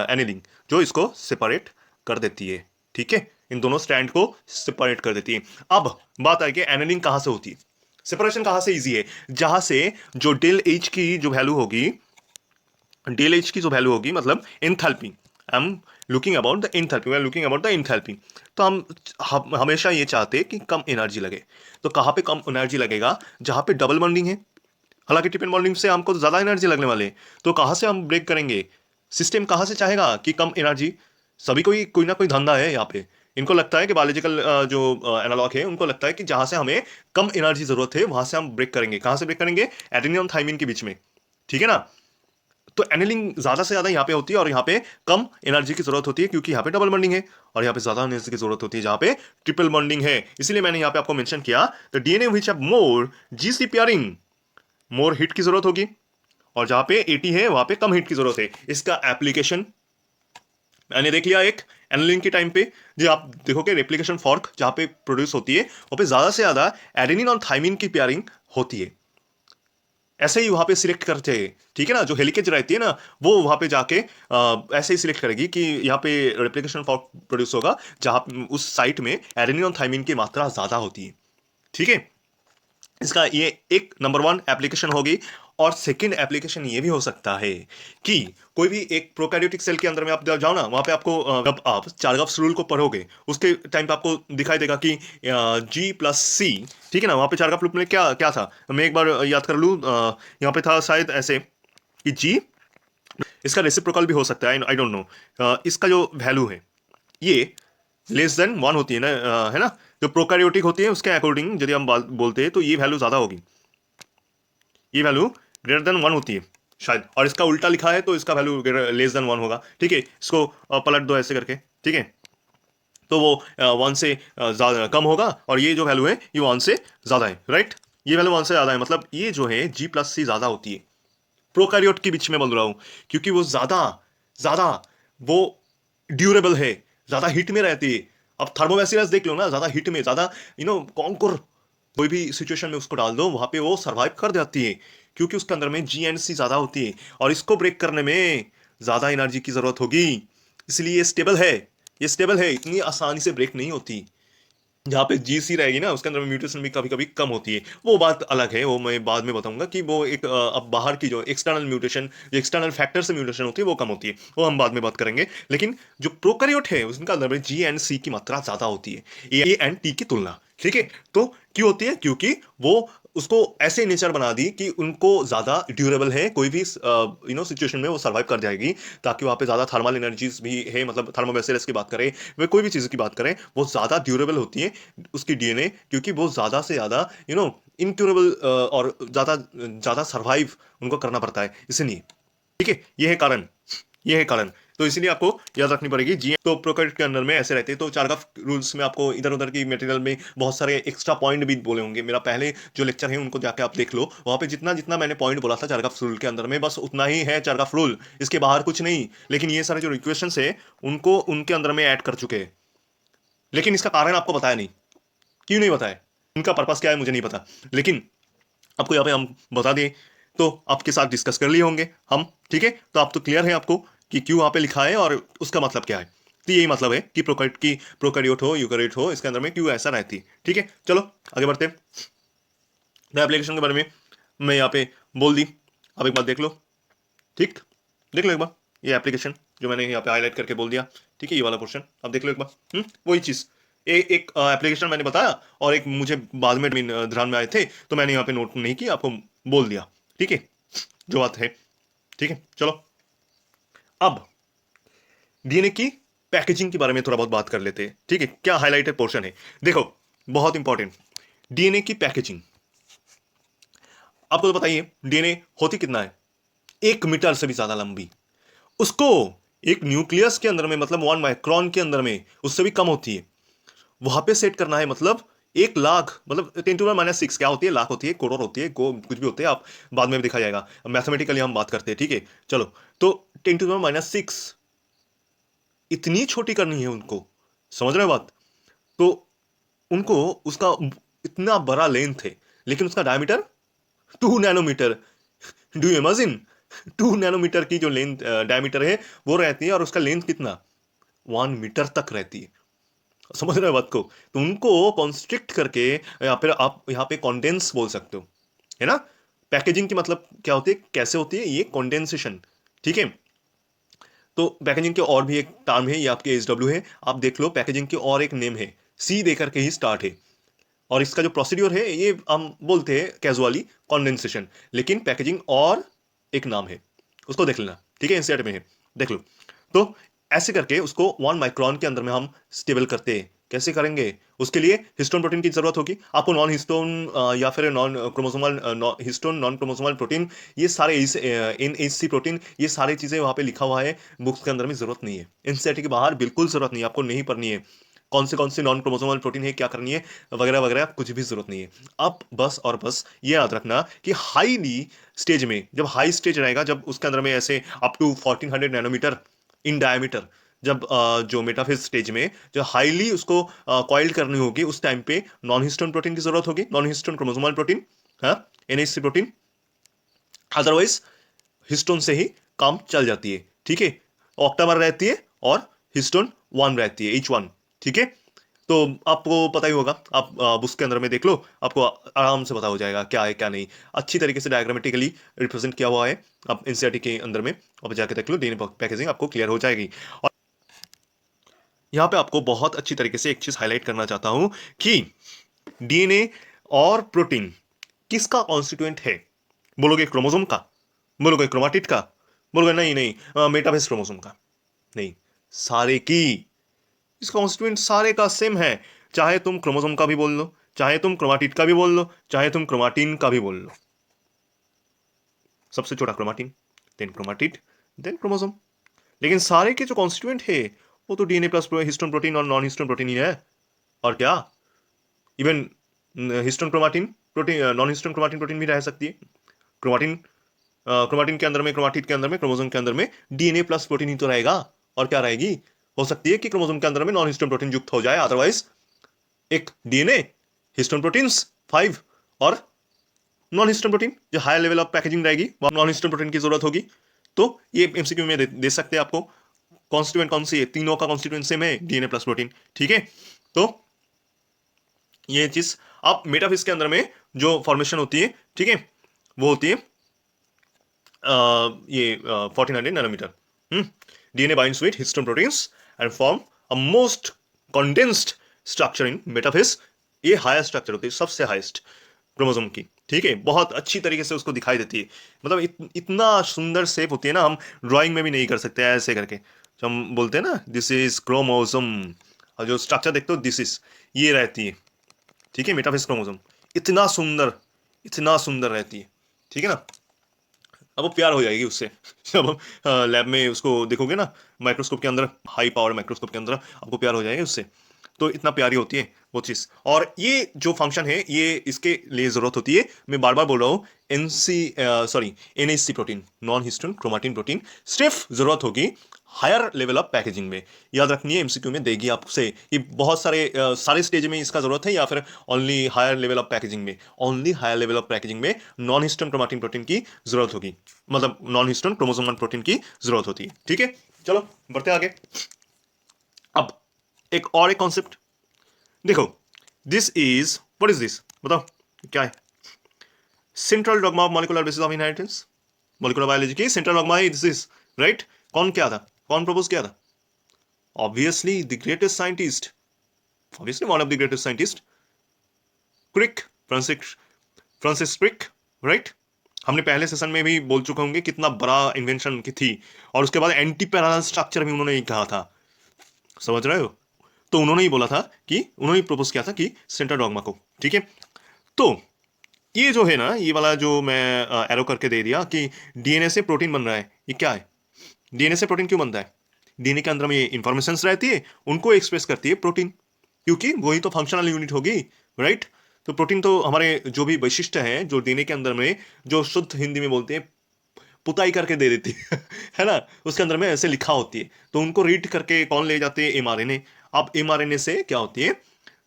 एनेलिंग, जो इसको सेपरेट कर देती है। ठीक है, इन दोनों स्ट्रैंड को सेपरेट कर देती है। अब बात आई कि एनेलिंग कहां से होती है, सेपरेशन कहां से इजी है? जहां से जो डेल एच की जो वैल्यू होगी, डेल एच की जो वैल्यू होगी, मतलब enthalpy, I am looking about the enthalpy, we are looking about the enthalpy. तो हम हमेशा ये चाहते हैं कि कम एनर्जी लगे। तो कहां पे कम एनर्जी लगेगा? जहां पे डबल बॉन्डिंग है। हालांकि ट्रिपल बॉन्डिंग से हमको ज्यादा एनर्जी लगने वाले हैं, तो कहां से हम ब्रेक करेंगे? सिस्टम कहां से चाहेगा कि कम एनर्जी? सभी कोई ना कोई धंधा है यहाँ पे। इनको लगता है कि बायोलॉजिकल जो एनालॉग है, उनको लगता है कि जहां से हमें कम एनर्जी जरूरत है वहां से हम ब्रेक करेंगे। कहां से ब्रेक करेंगे? एडेनिन और थाइमिन के बीच में। ठीक है ना? तो एनिलिंग ज्यादा से ज्यादा यहाँ पे होती है, और यहाँ पे कम एनर्जी की जरूरत होती है, क्योंकि यहाँ पे डबल बॉन्डिंग है, और यहाँ पे ज्यादा एनर्जी की जरूरत होती है जहाँ पे ट्रिपल बॉन्डिंग है। इसलिए मैंने यहाँ पे आपको मेंशन किया, the DNA which have more GC pairing, more heat की जरूरत होगी, और जहां पे एटी है वहां पे कम हिट की जरूरत है। इसका एप्लीकेशन मैंने देख लिया एक एनालिंग के टाइम पे। जो आप देखोगे रेप्लिकेशन फॉर्क जहां पे प्रोड्यूस होती है, वहां पे ज्यादा से ज्यादा एडेनिन और थाइमिन की पेयरिंग होती है। ऐसे ही वहां पे सिलेक्ट करते हैं। ठीक है ना? जो हेलिकेज रहती है ना, वो वहां पे जाके ऐसे ही सिलेक्ट करेगी कि यहाँ पे रेप्लिकेशन फॉर्क प्रोड्यूस होगा जहां उस साइट में एडेनिन और थाइमिन की मात्रा ज्यादा होती है। ठीक है, इसका ये एक नंबर वन एप्लीकेशन होगी। और सेकंड एप्लीकेशन ये भी हो सकता है कि कोई भी एक प्रोकैरियोटिक सेल के अंदर में आप जाओ ना, वहां पे आपको जब आप चारगाफ्स रूल को पढ़ोगे उसके टाइम पे आपको दिखाई देगा कि G+C। ठीक है ना? वहां पे चारगाफ रूल में क्या क्या था, मैं एक बार याद कर लूँ। यहाँ पे था शायद ऐसे कि जी, इसका रेसिप्रोकल भी हो सकता है, आई डोंट नो। इसका जो वैल्यू है ये लेस देन वन होती है ना, है ना? जो प्रोकैरियोटिक होती है उसके अकॉर्डिंग यदि हम बोलते हैं तो ये वैल्यू ज्यादा होगी, ये वैल्यू ग्रेटर देन वन होती है शायद, और इसका उल्टा लिखा है तो इसका वैल्यू लेस देन वन होगा। ठीक है, इसको पलट दो ऐसे करके। ठीक है, तो वो वन से ज्यादा कम होगा, और ये जो वैल्यू है ये वन से ज्यादा है, राइट? ये वैल्यू वन से ज्यादा है, मतलब ये जो है G+C ज्यादा होती है प्रोकैरियोट के बीच में, बोल रहा हूं, क्योंकि वो ज्यादा ज्यादा वो ड्यूरेबल है, ज्यादा हिट में रहती है। अब थर्मोबैसिलस देख लो ना, ज्यादा हिट में, ज्यादा कॉन्कर, कोई भी सिचुएशन में उसको डाल दो वहां पे वो सरवाइव कर जाती है, क्योंकि उसके अंदर में G&C ज्यादा होती है, और इसको ब्रेक करने में ज्यादा एनर्जी की जरूरत होगी। इसलिए ये स्टेबल है, ये स्टेबल है, इतनी आसानी से ब्रेक नहीं होती। जहाँ पे GC रहेगी ना, उसके अंदर म्यूटेशन भी कभी कभी कम होती है, वो बात अलग है, वो मैं बाद में बताऊंगा कि वो एक अब बाहर की जो एक्सटर्नल म्यूटेशन, जो एक्सटर्नल फैक्टर से म्यूटेशन होती है वो कम होती है, वो हम बाद में बात करेंगे। लेकिन जो प्रोकैरियोट है उसके अंदर में G&C की मात्रा ज्यादा होती है A&T की तुलना। ठीक है, तो क्यों होती है? क्योंकि वो उसको ऐसे नेचर बना दी कि उनको ज्यादा ड्यूरेबल है, कोई भी सिचुएशन में वो सर्वाइव कर जाएगी, ताकि वहां पे ज्यादा थर्मल एनर्जीज भी है, मतलब थर्मोबैसिलस की बात करें, वे कोई भी चीज की बात करें, वो ज्यादा ड्यूरेबल होती है उसकी डीएनए, क्योंकि वो ज्यादा से ज्यादा इनक्यूरेबल और ज्यादा ज्यादा सर्वाइव उनको करना पड़ता है, इसलिए। ठीक है, ये है कारण, ये है कारण। तो इसीलिए आपको याद रखनी पड़ेगी। जी, तो प्रोकैरियोट के अंदर में ऐसे रहते हैं। तो चारगाफ रूल्स में आपको इधर उधर की मटेरियल में बहुत सारे एक्स्ट्रा पॉइंट भी बोले होंगे, मेरा पहले जो लेक्चर है उनको जाके आप देख लो, वहां पे जितना जितना मैंने पॉइंट बोला था चारगाफ रूल के अंदर में, बस उतना ही है चारगाफ रूल, इसके बाहर कुछ नहीं। लेकिन ये सारे जो इक्वेशंस है उनको उनके अंदर में ऐड कर चुके हैं, लेकिन इसका कारण आपको बताया नहीं। क्यों नहीं बताया? उनका पर्पस क्या है मुझे नहीं पता, लेकिन आपको यहाँ पे हम बता दें तो आपके साथ डिस्कस कर लिए होंगे हम। ठीक है, तो आप तो क्लियर है आपको कि क्यों वहां पे लिखा है और उसका मतलब क्या है। तो यही मतलब है कि प्रोकैरियोट हो यूकैरियोट हो, इसके अंदर में क्यों ऐसा रहती है। ठीक है, चलो आगे बढ़ते हैं। तो एप्लीकेशन के बारे में मैं यहाँ पे बोल दी, अब एक बार देख लो। ठीक, देख लो एक बार ये एप्लीकेशन जो मैंने यहाँ पे हाईलाइट करके बोल दिया। ठीक है, ये वाला पोर्शन अब देख लो एक बार। वही चीज, एक एप्लीकेशन मैंने बताया और एक मुझे बाद में ध्यान में आए थे तो मैंने यहाँ पे नोट नहीं किया, आपको बोल दिया। ठीक है, जो बात है। ठीक है, चलो अब डीएनए की पैकेजिंग के बारे में थोड़ा बहुत बात कर लेते हैं। ठीक है, क्या हाईलाइटेड पोर्शन है, देखो बहुत इंपॉर्टेंट। डीएनए की पैकेजिंग, आपको तो बताइए डीएनए होती कितना है, 1 मीटर से भी ज्यादा लंबी। उसको एक न्यूक्लियस के अंदर में, मतलब 1 माइक्रोन के अंदर में, उससे भी कम होती है। वहां पे सेट करना है, मतलब 1 लाख, मतलब 10⁻⁶ क्या होती है, लाख होती है, करोड़ होती है, कुछ भी होते हैं, आप बाद में भी दिखा जाएगा, मैथमेटिकली हम बात करते हैं। ठीक है, चलो तो 10⁻⁶ इतनी छोटी करनी है उनको, समझ रहे हो बात। तो उनको उसका इतना बड़ा लेंथ है, लेकिन उसका diameter 2 nanometre. Do you imagine, 2 nanometre की जो लेंथ डायमीटर है वो रहती है, और उसका लेंथ कितना, 1 मीटर तक रहती है। समझ रहे हो बात को। तो उनको कॉन्स्ट्रिक्ट करके, या फिर आप यहाँ पे कॉन्डेंस बोल सकते हो, है ना। पैकेजिंग की मतलब क्या होती है, कैसे होती है, ये कॉन्डेंसेशन। ठीक है, तो पैकेजिंग के और भी एक टर्म है, ये आपके एसडब्ल्यू है, आप देख लो। पैकेजिंग के और एक नेम है, सी देकर के ही स्टार्ट है, और इसका जो प्रोसीड्योर है ये हम बोलते हैं कैजुअली कॉन्डेंसेशन, लेकिन पैकेजिंग और एक नाम है, उसको देख लेना। ठीक है, एनसीईआरटी में है, देख लो। तो ऐसे करके उसको 1 माइक्रोन के अंदर में हम स्टेबल करते हैं। कैसे करेंगे, उसके लिए हिस्टोन प्रोटीन की जरूरत होगी आपको, नॉन हिस्टोन या फिर non chromosomal, histone non chromosomal protein, ये सारे NHC प्रोटीन, ये सारी चीजें वहां पे लिखा हुआ है बुक्स के अंदर में, जरूरत नहीं है। एनसीईआरटी के बाहर बिल्कुल जरूरत नहीं है, आपको नहीं पढ़नी है कौन से नॉन क्रोमोसोमल प्रोटीन है, क्या करनी है, वगैरह वगैरह, कुछ भी जरूरत नहीं है। अब बस और बस ये याद रखना कि हाईली स्टेज में, जब हाई स्टेज रहेगा, जब उसके अंदर में ऐसे up to 1400 nanometre in diameter, जब जो मेटाफेज स्टेज में जो हाईली उसको कॉइल्ड करनी होगी, उस टाइम पे नॉन हिस्टोन प्रोटीन की जरूरत होगी, नॉन हिस्टोन क्रोमोसोमल प्रोटीन, हाँ, NHC प्रोटीन। अदरवाइज हिस्टोन से ही काम चल जाती है। ठीक है, ऑक्टामर रहती है और हिस्टोन 1 रहती है, H1। ठीक है, तो आपको पता ही होगा, आप बुक्स के अंदर में देख लो, आपको आराम से पता हो जाएगा क्या है क्या नहीं, अच्छी तरीके से डायग्रामेटिकली रिप्रेजेंट किया हुआ है। आप एनसीईआरटी के अंदर में आप जाके देख लो, डीएनए पैकेजिंग आपको क्लियर हो जाएगी। और यहाँ पे आपको बहुत अच्छी तरीके से एक चीज हाईलाइट करना चाहता हूं कि डीएनए और प्रोटीन किसका कॉन्स्टिट्यूएंट है। बोलोगे क्रोमोसोम का, बोलोगे क्रोमाटिड का, बोलोगे नहीं नहीं मेटाफेज क्रोमोसोम का, नहीं, सारे की, इसका कॉन्स्टिट्यूएंट सारे का सेम है। चाहे तुम क्रोमोसोम का भी बोल लो, चाहे तुम क्रोमाटिड का भी बोल लो, चाहे तुम क्रोमाटिन का भी बोल लो। सबसे छोटा chromatin, then chromatid, then chromosome. लेकिन सारे के जो कॉन्स्टिट्यूएंट है वो तो डीएनए प्लस हिस्टोन प्रोटीन और नॉन हिस्टोन प्रोटीन ही है। और क्या, even histone chromatin protein, non histone chromatin protein भी रह सकती है। क्रोमाटिन, क्रोमाटिन के अंदर में, क्रोमाटिड के अंदर में, क्रोमोसोम के अंदर में डीएनए प्लस प्रोटीन ही तो रहेगा। और क्या रहेगी, हो सकती है कि क्रोमोसोम के अंदर में नॉन हिस्टोन प्रोटीन युक्त हो जाए, अदरवाइज एक डीएनए, हिस्टोन प्रोटीन्स 5, और नॉन हिस्टोन प्रोटीन जो हायर लेवल ऑफ पैकेजिंग रहेगी, वहां नॉन हिस्टोन प्रोटीन की जरूरत होगी। तो ये एमसीक्यू में दे सकते हैं आपको, कॉन्स्टिट्यूएंट कौन सी है, तीनों का कॉन्स्टिट्यूएंट सेम है, डीएनए प्लस प्रोटीन। ठीक है, तो ये चीज, अब मेटाफिज के अंदर में जो फॉर्मेशन होती है, ठीक है, वो होती है ये 1400 nanometre. DNA binds with histone proteins and form a most condensed structure in metaphase. ये हायर स्ट्रक्चर होती है, सबसे हाईएस्ट क्रोमोसोम की। ठीक है, बहुत अच्छी तरीके से उसको दिखाई देती है, मतलब इतना सुंदर शेप होती है ना, हम ड्राइंग में भी नहीं कर सकते ऐसे करके। जो हम बोलते हैं ना, दिस इज क्रोमोसोम, और जो स्ट्रक्चर देखते हो दिस इज, ये रहती है। ठीक है, मेटाफेज क्रोमोसोम इतना सुंदर, इतना सुंदर रहती है। ठीक है ना, अब वो प्यार हो जाएगी उससे जब हम लैब में उसको देखोगे ना, माइक्रोस्कोप के अंदर, हाई पावर माइक्रोस्कोप के अंदर, आपको प्यार हो जाएगा उससे। तो इतना प्यारी होती है वो चीज़। और ये जो फंक्शन है, ये इसके लिए ज़रूरत होती है, मैं बार बार बोल रहा हूँ, NHC protein, non histone chromatin protein, सिर्फ ज़रूरत होगी हायर लेवल ऑफ पैकेजिंग में। याद रखनी है, एमसीक्यू में देगी आपसे कि बहुत सारे स्टेज में इसका ज़रूरत है, या फिर only higher level of packaging में। Only higher level of packaging में नॉन हिस्टोन क्रोमाटिन प्रोटीन की ज़रूरत होगी, मतलब नॉन हिस्टोन क्रोमोसोमल प्रोटीन की ज़रूरत होती है। ठीक है, चलो बढ़ते आगे। अब एक कॉन्सेप्ट देखो, this is what is this, बताओ क्या है? Central dogma of molecular basis of inheritance, molecular biology की central dogma is this, right? कौन क्या था, कौन प्रपोज किया था? Obviously the greatest scientist, obviously one of the greatest scientist, Crick, Francis Francis Crick, right? हमने पहले सेशन में भी बोल चुके होंगे कितना बड़ा इन्वेंशन उनकी थी, और उसके बाद एंटी पैरेलल स्ट्रक्चर भी उन्होंने ही कहा था, समझ रहे हो? तो उन्होंने ही बोला था कि उन्होंने ही प्रपोज किया था कि सेंट्रल डॉगमा को, ठीक है? तो ये जो है ना, ये वाला जो मैं एरो करके दे दिया कि डीएनए से प्रोटीन बन रहा है, ये क्या है? डीएनए से प्रोटीन क्यों बनता है? डीएनए के अंदर में ये इंफॉर्मेशन रहती है, उनको एक्सप्रेस करती है प्रोटीन, क्योंकि वही तो फंक्शनल यूनिट होगी, राइट? तो प्रोटीन तो हमारे जो भी वैशिष्ट हैं जो डीएनए के अंदर में, जो शुद्ध हिंदी में बोलते हैं पुताई करके दे देती है है ना, उसके अंदर में ऐसे लिखा होती है, तो उनको रीड करके कौन ले जाते हैं? एमआरएनए। अब एमआरएनए से क्या होती है?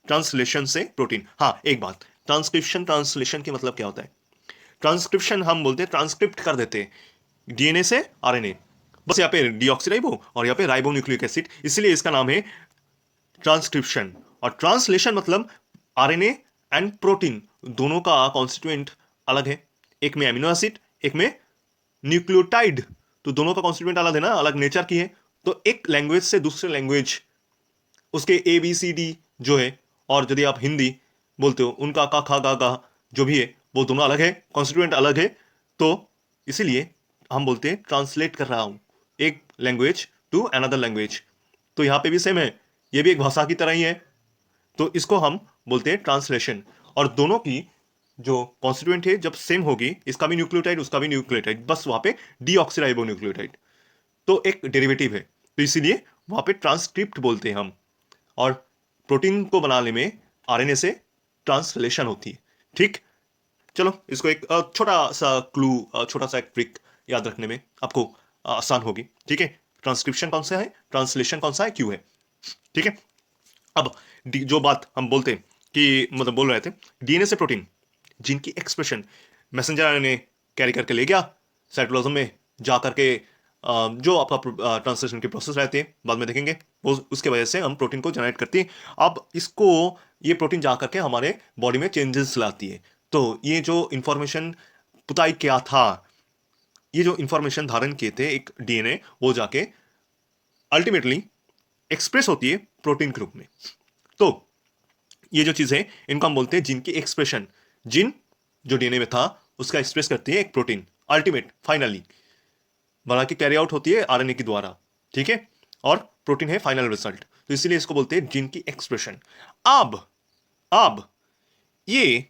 ट्रांसलेशन से प्रोटीन। हाँ, एक बात, ट्रांसक्रिप्शन ट्रांसलेशन के मतलब क्या होता है? ट्रांसक्रिप्शन हम बोलते हैं ट्रांसक्रिप्ट कर देते हैं डीएनए से आरएनए, बस यहाँ पे डीऑक्सीराइबो और यहाँ पे राइबो न्यूक्लिक एसिड, इसलिए इसका नाम है ट्रांसक्रिप्शन। और ट्रांसलेशन मतलब आरएनए एंड प्रोटीन दोनों का कॉन्स्टिट्यूएंट अलग है, एक में एमिनो एसिड, एक में न्यूक्लियोटाइड, तो दोनों का कॉन्स्टिट्यूएंट अलग है ना, अलग नेचर की है। तो एक लैंग्वेज से दूसरे लैंग्वेज, उसके ए बी सी डी जो है, और यदि आप हिंदी बोलते हो उनका का खा गा गा जो भी है, वो दोनों अलग है, कॉन्स्टिट्यूएंट अलग है। तो इसीलिए हम बोलते हैं ट्रांसलेट कर रहा हूं एक लैंग्वेज टू अनदर लैंग्वेज। तो यहाँ पे भी सेम है, ये भी एक भाषा की तरह ही है, तो इसको हम बोलते हैं ट्रांसलेशन। और दोनों की जो कॉन्स्टिट्यूएंट है जब सेम होगी, इसका भी न्यूक्लियोटाइड उसका भी न्यूक्लियोटाइड, बस वहां पे डीऑक्सीराइबो न्यूक्लियोटाइड, तो एक डेरिवेटिव है, तो इसीलिए वहां पे ट्रांसक्रिप्ट बोलते हैं हम। और प्रोटीन को बनाने में आरएनए से ट्रांसलेशन होती है, ठीक? चलो इसको एक छोटा सा क्लू, छोटा सा एक ट्रिक याद रखने में आपको आसान होगी, ठीक है? ट्रांसक्रिप्शन कौन सा है, ट्रांसलेशन कौन सा है, क्यों है, ठीक है? अब जो बात हम बोलते हैं कि मतलब बोल रहे थे, डीएनए से प्रोटीन जिनकी एक्सप्रेशन मैसेंजर आरएनए कैरी करके ले गया साइटोप्लाज्म में, जा करके जो आपका ट्रांसलेशन की प्रोसेस रहती है बाद में देखेंगे, वो उसके वजह से हम प्रोटीन को जनरेट करती है। अब इसको, ये प्रोटीन जा करके हमारे बॉडी में चेंजेस लाती है। तो ये जो इंफॉर्मेशन पुताई क्या था, ये जो इंफॉर्मेशन धारण किए थे एक डीएनए, वो जाके अल्टीमेटली एक्सप्रेस होती है प्रोटीन के रूप में। तो ये जो चीज है, इनको हम बोलते हैं जीन की एक्सप्रेशन। जीन जो डीएनए में था उसका एक्सप्रेस करती है एक प्रोटीन, अल्टीमेट फाइनली बना के कैरी आउट होती है आरएनए के द्वारा, ठीक है? और प्रोटीन है फाइनल रिजल्ट, तो इसीलिए इसको बोलते हैं जीन की एक्सप्रेशन। अब ये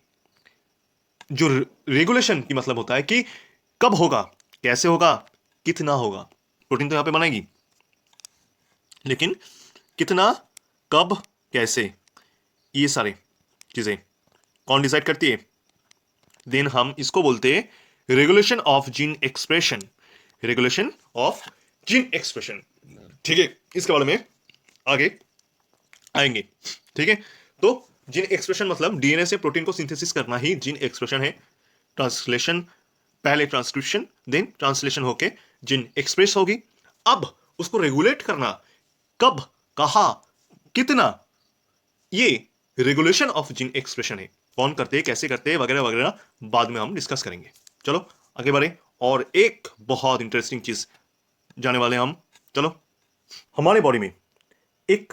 जो रेगुलेशन की मतलब होता है कि कब होगा, कैसे होगा, कितना होगा। प्रोटीन तो यहां पे बनाएगी, लेकिन कितना, कब, कैसे, ये सारे चीजें कौन डिसाइड करती है? देन हम इसको बोलते हैं regulation of gene expression, regulation of gene expression, ठीक है? इसके बारे में आगे आएंगे, ठीक है? तो जीन एक्सप्रेशन मतलब डीएनए से प्रोटीन को सिंथेसिस करना ही जीन एक्सप्रेशन है। ट्रांसलेशन, पहले ट्रांसक्रिप्शन, देन ट्रांसलेशन होके जीन एक्सप्रेस होगी। अब उसको रेगुलेट करना, कब, कहा, कितना, ये रेगुलेशन ऑफ जीन एक्सप्रेशन है। कौन करते हैं, कैसे करते हैं, वगैरह वगैरह बाद में हम डिस्कस करेंगे। चलो आगे बढ़े, और एक बहुत इंटरेस्टिंग चीज जाने वाले हैं हम। चलो, हमारे बॉडी में एक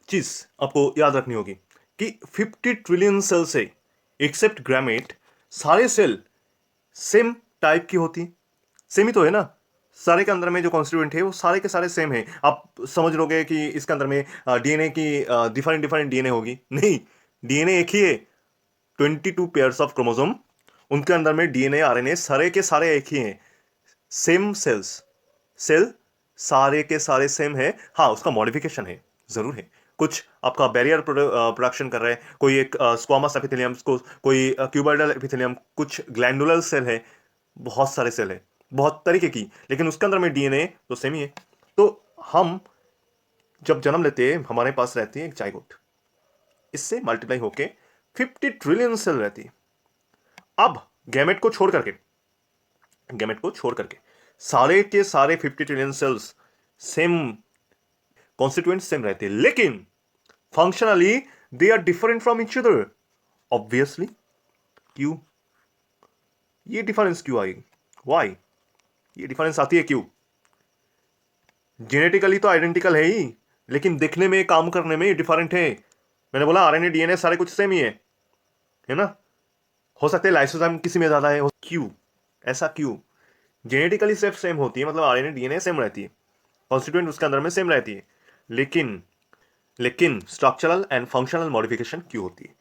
चीज आपको याद रखनी होगी कि 50 ट्रिलियन सेल से एक्सेप्ट ग्रामेट सारे सेल सेम टाइप की होती, सेम ही तो है ना, सारे के अंदर में जो कॉन्स्टिट्यूएंट है वो सारे के सारे सेम है। आप समझ लोगे कि इसके अंदर में डीएनए की डिफरेंट डिफरेंट डीएनए होगी, नहीं, डीएनए एक ही है। 22 पेयर्स ऑफ क्रोमोसोम, उनके अंदर में डीएनए आरएनए सारे के सारे एक ही हैं, सेम सेल्स, सेल सारे के सारे सेम है। हाँ, उसका मॉडिफिकेशन है, जरूर है, कुछ आपका बैरियर प्रोडक्शन कर रहा है, कोई एक स्क्वामस एपिथेलियम, कोई क्यूबॉइडल एपिथेलियम, कुछ ग्लैंडुलर सेल है, बहुत सारे सेल है, बहुत तरीके की, लेकिन उसके अंदर में डीएनए तो सेम ही है। तो हम जब जन्म लेते हैं हमारे पास रहती है एक जाइगोट, इससे मल्टीप्लाई होके 50 ट्रिलियन सेल रहती है। अब गैमेट को छोड़ करके, गैमेट को छोड़ करके सारे के सारे 50 trillion cells same constituent same रहते हैं, लेकिन functionally they are different from each other. Obviously क्यों ये डिफरेंस क्यों आई, वाई ये डिफरेंस आती है क्यों? जेनेटिकली तो आइडेंटिकल है ही, लेकिन दिखने में काम करने में डिफरेंट है। मैंने बोला आरएनए डीएनए सारे कुछ सेम ही है ना। हो सकता है लाइसोजाइम किसी में ज्यादा है, क्यों ऐसा क्यों? जेनेटिकली सिर्फ सेम होती है, मतलब आरएनए डीएनए सेम रहती है, कॉन्स्टिट्यूएंट उसके अंदर में सेम रहती है, लेकिन लेकिन स्ट्रक्चरल एंड फंक्शनल मॉडिफिकेशन क्यों होती है?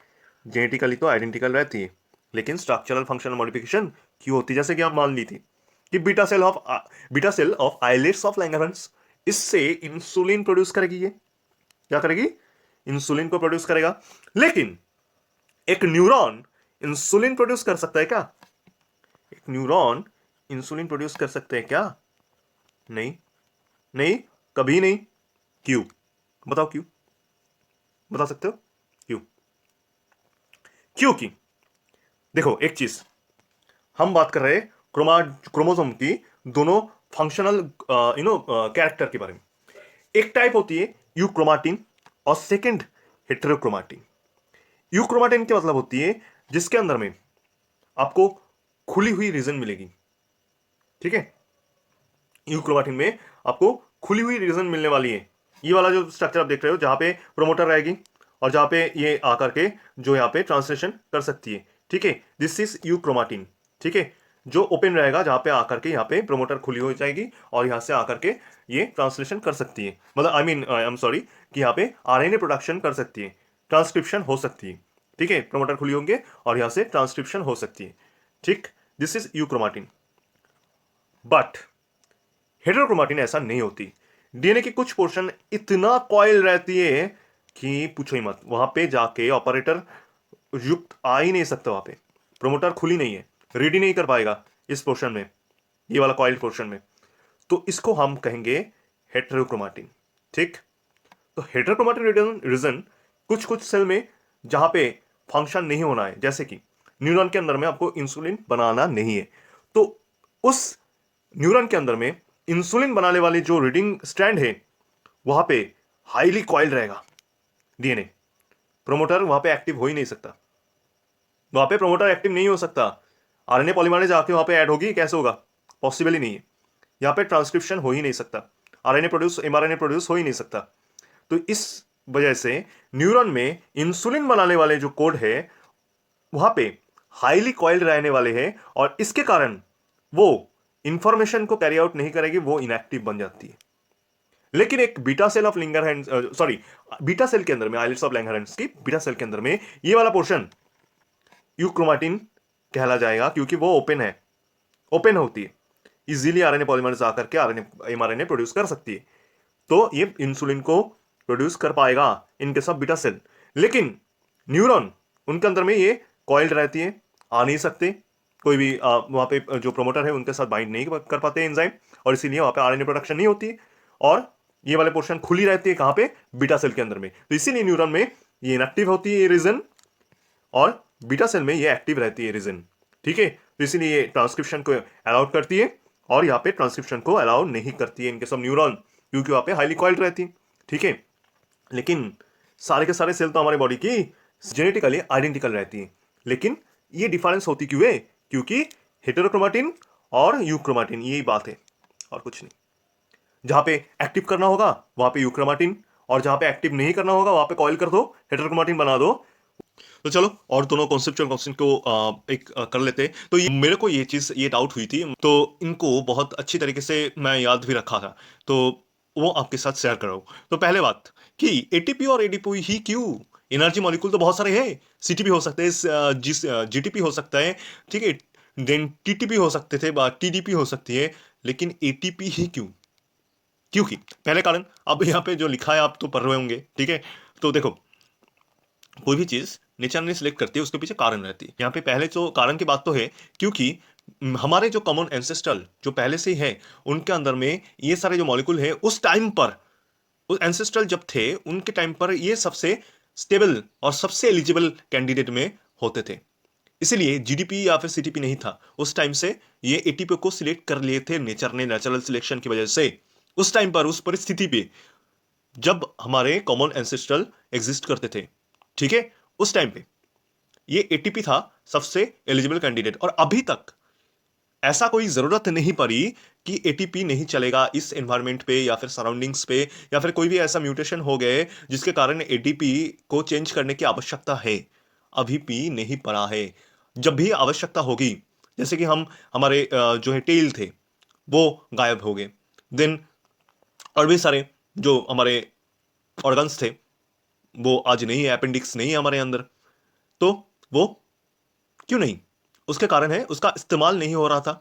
जेनेटिकली तो आइडेंटिकल रहती है, लेकिन स्ट्रक्चरल फंक्शनल मॉडिफिकेशन क्यों होती है? जैसे कि आप मान ली थी कि beta cell of islets of Langerhans, इससे इंसुलिन प्रोड्यूस करेगी। ये क्या करेगी? इंसुलिन को प्रोड्यूस करेगा। लेकिन एक न्यूरॉन इंसुलिन प्रोड्यूस कर सकता है क्या? एक न्यूरॉन इंसुलिन प्रोड्यूस कर सकते हैं क्या? नहीं, नहीं, कभी नहीं। क्यों? बताओ क्यों? बता सकते हो क्यों? क्योंकि देखो एक चीज, हम बात कर रहे हैं क्रोमोसोम की दोनों फंक्शनल कैरेक्टर के बारे में। एक टाइप होती है यूक्रोमाटिन और सेकंड हेटेरोक्रोमाटिन। यूक्रोमाटिन क्या मतलब होती है? जिसके अंदर में आपको खुली हुई रीजन मिलेगी, ठीक है। यूक्रोमाटिन में आपको खुली हुई रीजन मिलने वाली है। ये वाला जो स्ट्रक्चर आप देख रहे हो, जहां पे प्रोमोटर रहेगी और जहां पे ये आकर के जो यहाँ पे ट्रांसलेशन कर सकती है, ठीक है, दिस इज यूक्रोमाटिन, ठीक है। जो ओपन रहेगा, जहां पे आकर के यहाँ पे प्रोमोटर खुली हो जाएगी और यहाँ से आकर के ये ट्रांसलेशन कर सकती है, मतलब आई एम सॉरी कि यहाँ पे आरएनए प्रोडक्शन कर सकती है, ट्रांसक्रिप्शन हो सकती है, ठीक है। प्रोमोटर खुली होंगे और यहाँ से ट्रांसक्रिप्शन हो सकती है, ठीक। This is euchromatin. But heterochromatin ऐसा नहीं होती। डीएनए की कुछ पोर्शन इतना कॉइल रहती है कि पूछो ही मत। वहां पे जाके ऑपरेटर युक्त आ ही नहीं सकता, वहां पे प्रोमोटर खुली नहीं है, रीड ही नहीं कर पाएगा इस पोर्शन में, ये वाला कॉइल पोर्शन में। तो इसको हम कहेंगे हेटेरोक्रोमाटिन, ठीक। तो हेटेरोक्रोमाटिन रीजन कुछ कुछ सेल में जहां पे फंक्शन नहीं होना है, जैसे कि न्यूरॉन के अंदर में आपको इंसुलिन बनाना नहीं है, तो उस न्यूरॉन के अंदर में इंसुलिन बनाने वाली जो रीडिंग स्ट्रैंड है वहां पे हाईली कॉइल्ड रहेगा डीएनए। प्रोमोटर वहां पे एक्टिव हो ही नहीं सकता, वहां पे प्रोमोटर एक्टिव नहीं हो सकता। आरएनए पॉलीमरेज आके वहां पे ऐड होगी, कैसे होगा? पॉसिबल ही नहीं है। यहाँ पे ट्रांसक्रिप्शन हो ही नहीं सकता, आरएनए प्रोड्यूस एमआरएनए प्रोड्यूस हो ही नहीं सकता। तो इस वजह से न्यूरॉन में इंसुलिन बनाने वाले जो कोड है वहां पे हाईली कॉइल्ड रहने वाले हैं, और इसके कारण वो इंफॉर्मेशन को कैरी आउट नहीं करेगी, वो इनएक्टिव बन जाती है। लेकिन एक beta cell of Langerhans, sorry, beta cell के अंदर में, आइलेट्स ऑफ लैंगरहैंस की बीटा सेल के अंदर में ये वाला पोर्शन यूक्रोमाटिन कहला जाएगा, क्योंकि वो ओपन है, ओपन होती है, इजीली आरएनए पॉलीमरेज आकर के आरएनए एमआरएनए प्रोड्यूस कर सकती है, तो ये इंसुलिन को प्रोड्यूस कर पाएगा इनके सब बीटा सेल। लेकिन न्यूरॉन, उनके अंदर में ये कॉइल्ड रहती है, आ नहीं सकते, कोई भी वहां पे जो प्रोमोटर है उनके साथ बाइंड नहीं कर पाते एंजाइम, और इसीलिए वहां पे आरएनए प्रोडक्शन नहीं होती, और ये वाले पोर्शन खुली रहती है कहां पे? बीटा सेल के अंदर में। तो इसीलिए न्यूरॉन में ये इनएक्टिव होती है ये रीजन, और बीटा सेल में ये एक्टिव रहती है रीजन, ठीक है। तो इसीलिए ये ट्रांसक्रिप्शन को अलाउड करती है और यहाँ पे ट्रांसक्रिप्शन को अलाउ नहीं करती है इनके सब न्यूरॉन, क्योंकि वहां पे हाईली कॉइल्ड रहती है, ठीक है। लेकिन सारे के सारे सेल तो हमारे बॉडी की जेनेटिकली आइडेंटिकल रहती है, लेकिन ये डिफरेंस होती क्यों है? क्योंकि हेटेरोक्रोमाटिन और यूक्रोमाटिन, यही बात है और कुछ नहीं। जहां पे एक्टिव करना होगा वहां पे यूक्रोमाटिन, और जहां पे एक्टिव नहीं करना होगा वहां पे कॉइल कर दो, हेटेरोक्रोमाटिन बना दो। तो चलो और दोनों कॉन्सेप्चुअल कॉन्सेप्ट को कर लेते हैं। तो ये मेरे को ये डाउट हुई थी, तो इनको बहुत अच्छी तरीके से मैं याद भी रखा था, तो वो आपके साथ शेयर कर रहा हूं। तो पहले बात कि एटीपी और एडीपी ही क्यों? एनर्जी मॉलिक्यूल तो बहुत सारे हैं, सीटीपी हो सकते हैं, जीटीपी हो सकता है, ठीक है, देन टीटीपी हो सकते थे, टीडीपी हो सकती है, लेकिन एटीपी ही क्यों? क्योंकि पहले कारण अब यहाँ पे जो लिखा है आप तो पढ़ रहे होंगे, ठीक है। तो देखो, कोई भी चीज नेचर ने सिलेक्ट करती है, उसके पीछे कारण रहती है। यहाँ पे पहले तो कारण की बात तो है, क्योंकि हमारे जो कॉमन एंसेस्ट्रल जो पहले से ही है, उनके अंदर में ये सारे जो मॉलिक्यूल है उस टाइम पर, उस एंसेस्ट्रल जब थे उनके टाइम पर ये सबसे स्टेबल और सबसे एलिजिबल कैंडिडेट में होते थे। इसीलिए जीडीपी या फिर सीटीपी नहीं था उस टाइम से, ये एटीपी को सिलेक्ट कर लिए थे नेचर ने, नेचुरल सिलेक्शन की वजह से। उस टाइम पर, उस परिस्थिति पे जब हमारे कॉमन एंसेस्ट्रल एग्जिस्ट करते थे, ठीक है, उस टाइम पे ये एटीपी था सबसे एलिजिबल कैंडिडेट। और अभी तक ऐसा कोई जरूरत नहीं पड़ी कि एटीपी नहीं चलेगा इस एनवायरनमेंट पे या फिर सराउंडिंग्स पे, या फिर कोई भी ऐसा म्यूटेशन हो गए जिसके कारण एटीपी को चेंज करने की आवश्यकता है। अभी भी नहीं पड़ा है। जब भी आवश्यकता होगी, जैसे कि हम हमारे जो है टेल थे वो गायब हो गए, देन और भी सारे जो हमारे ऑर्गन्स थे वो आज नहीं है, अपेंडिक्स नहीं है हमारे अंदर, तो वो क्यों नहीं? उसके कारण है उसका इस्तेमाल नहीं हो रहा था,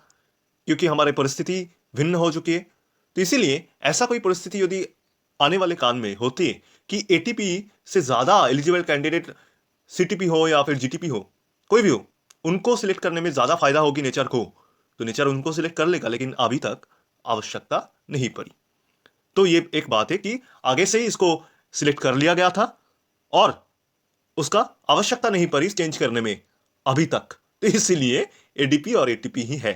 क्योंकि हमारी परिस्थिति भिन्न हो चुकी है। तो इसीलिए ऐसा कोई परिस्थिति यदि आने वाले काल में होती है कि एटीपी से ज्यादा एलिजिबल कैंडिडेट सीटीपी हो या फिर जीटीपी हो, कोई भी हो, उनको सिलेक्ट करने में ज्यादा फायदा होगी नेचर को, तो नेचर उनको सिलेक्ट कर लेगा। लेकिन अभी तक आवश्यकता नहीं पड़ी। तो ये एक बात है कि आगे से ही इसको सिलेक्ट कर लिया गया था और उसका आवश्यकता नहीं पड़ी चेंज करने में अभी तक। तो इसीलिए एडीपी और एटीपी ही है,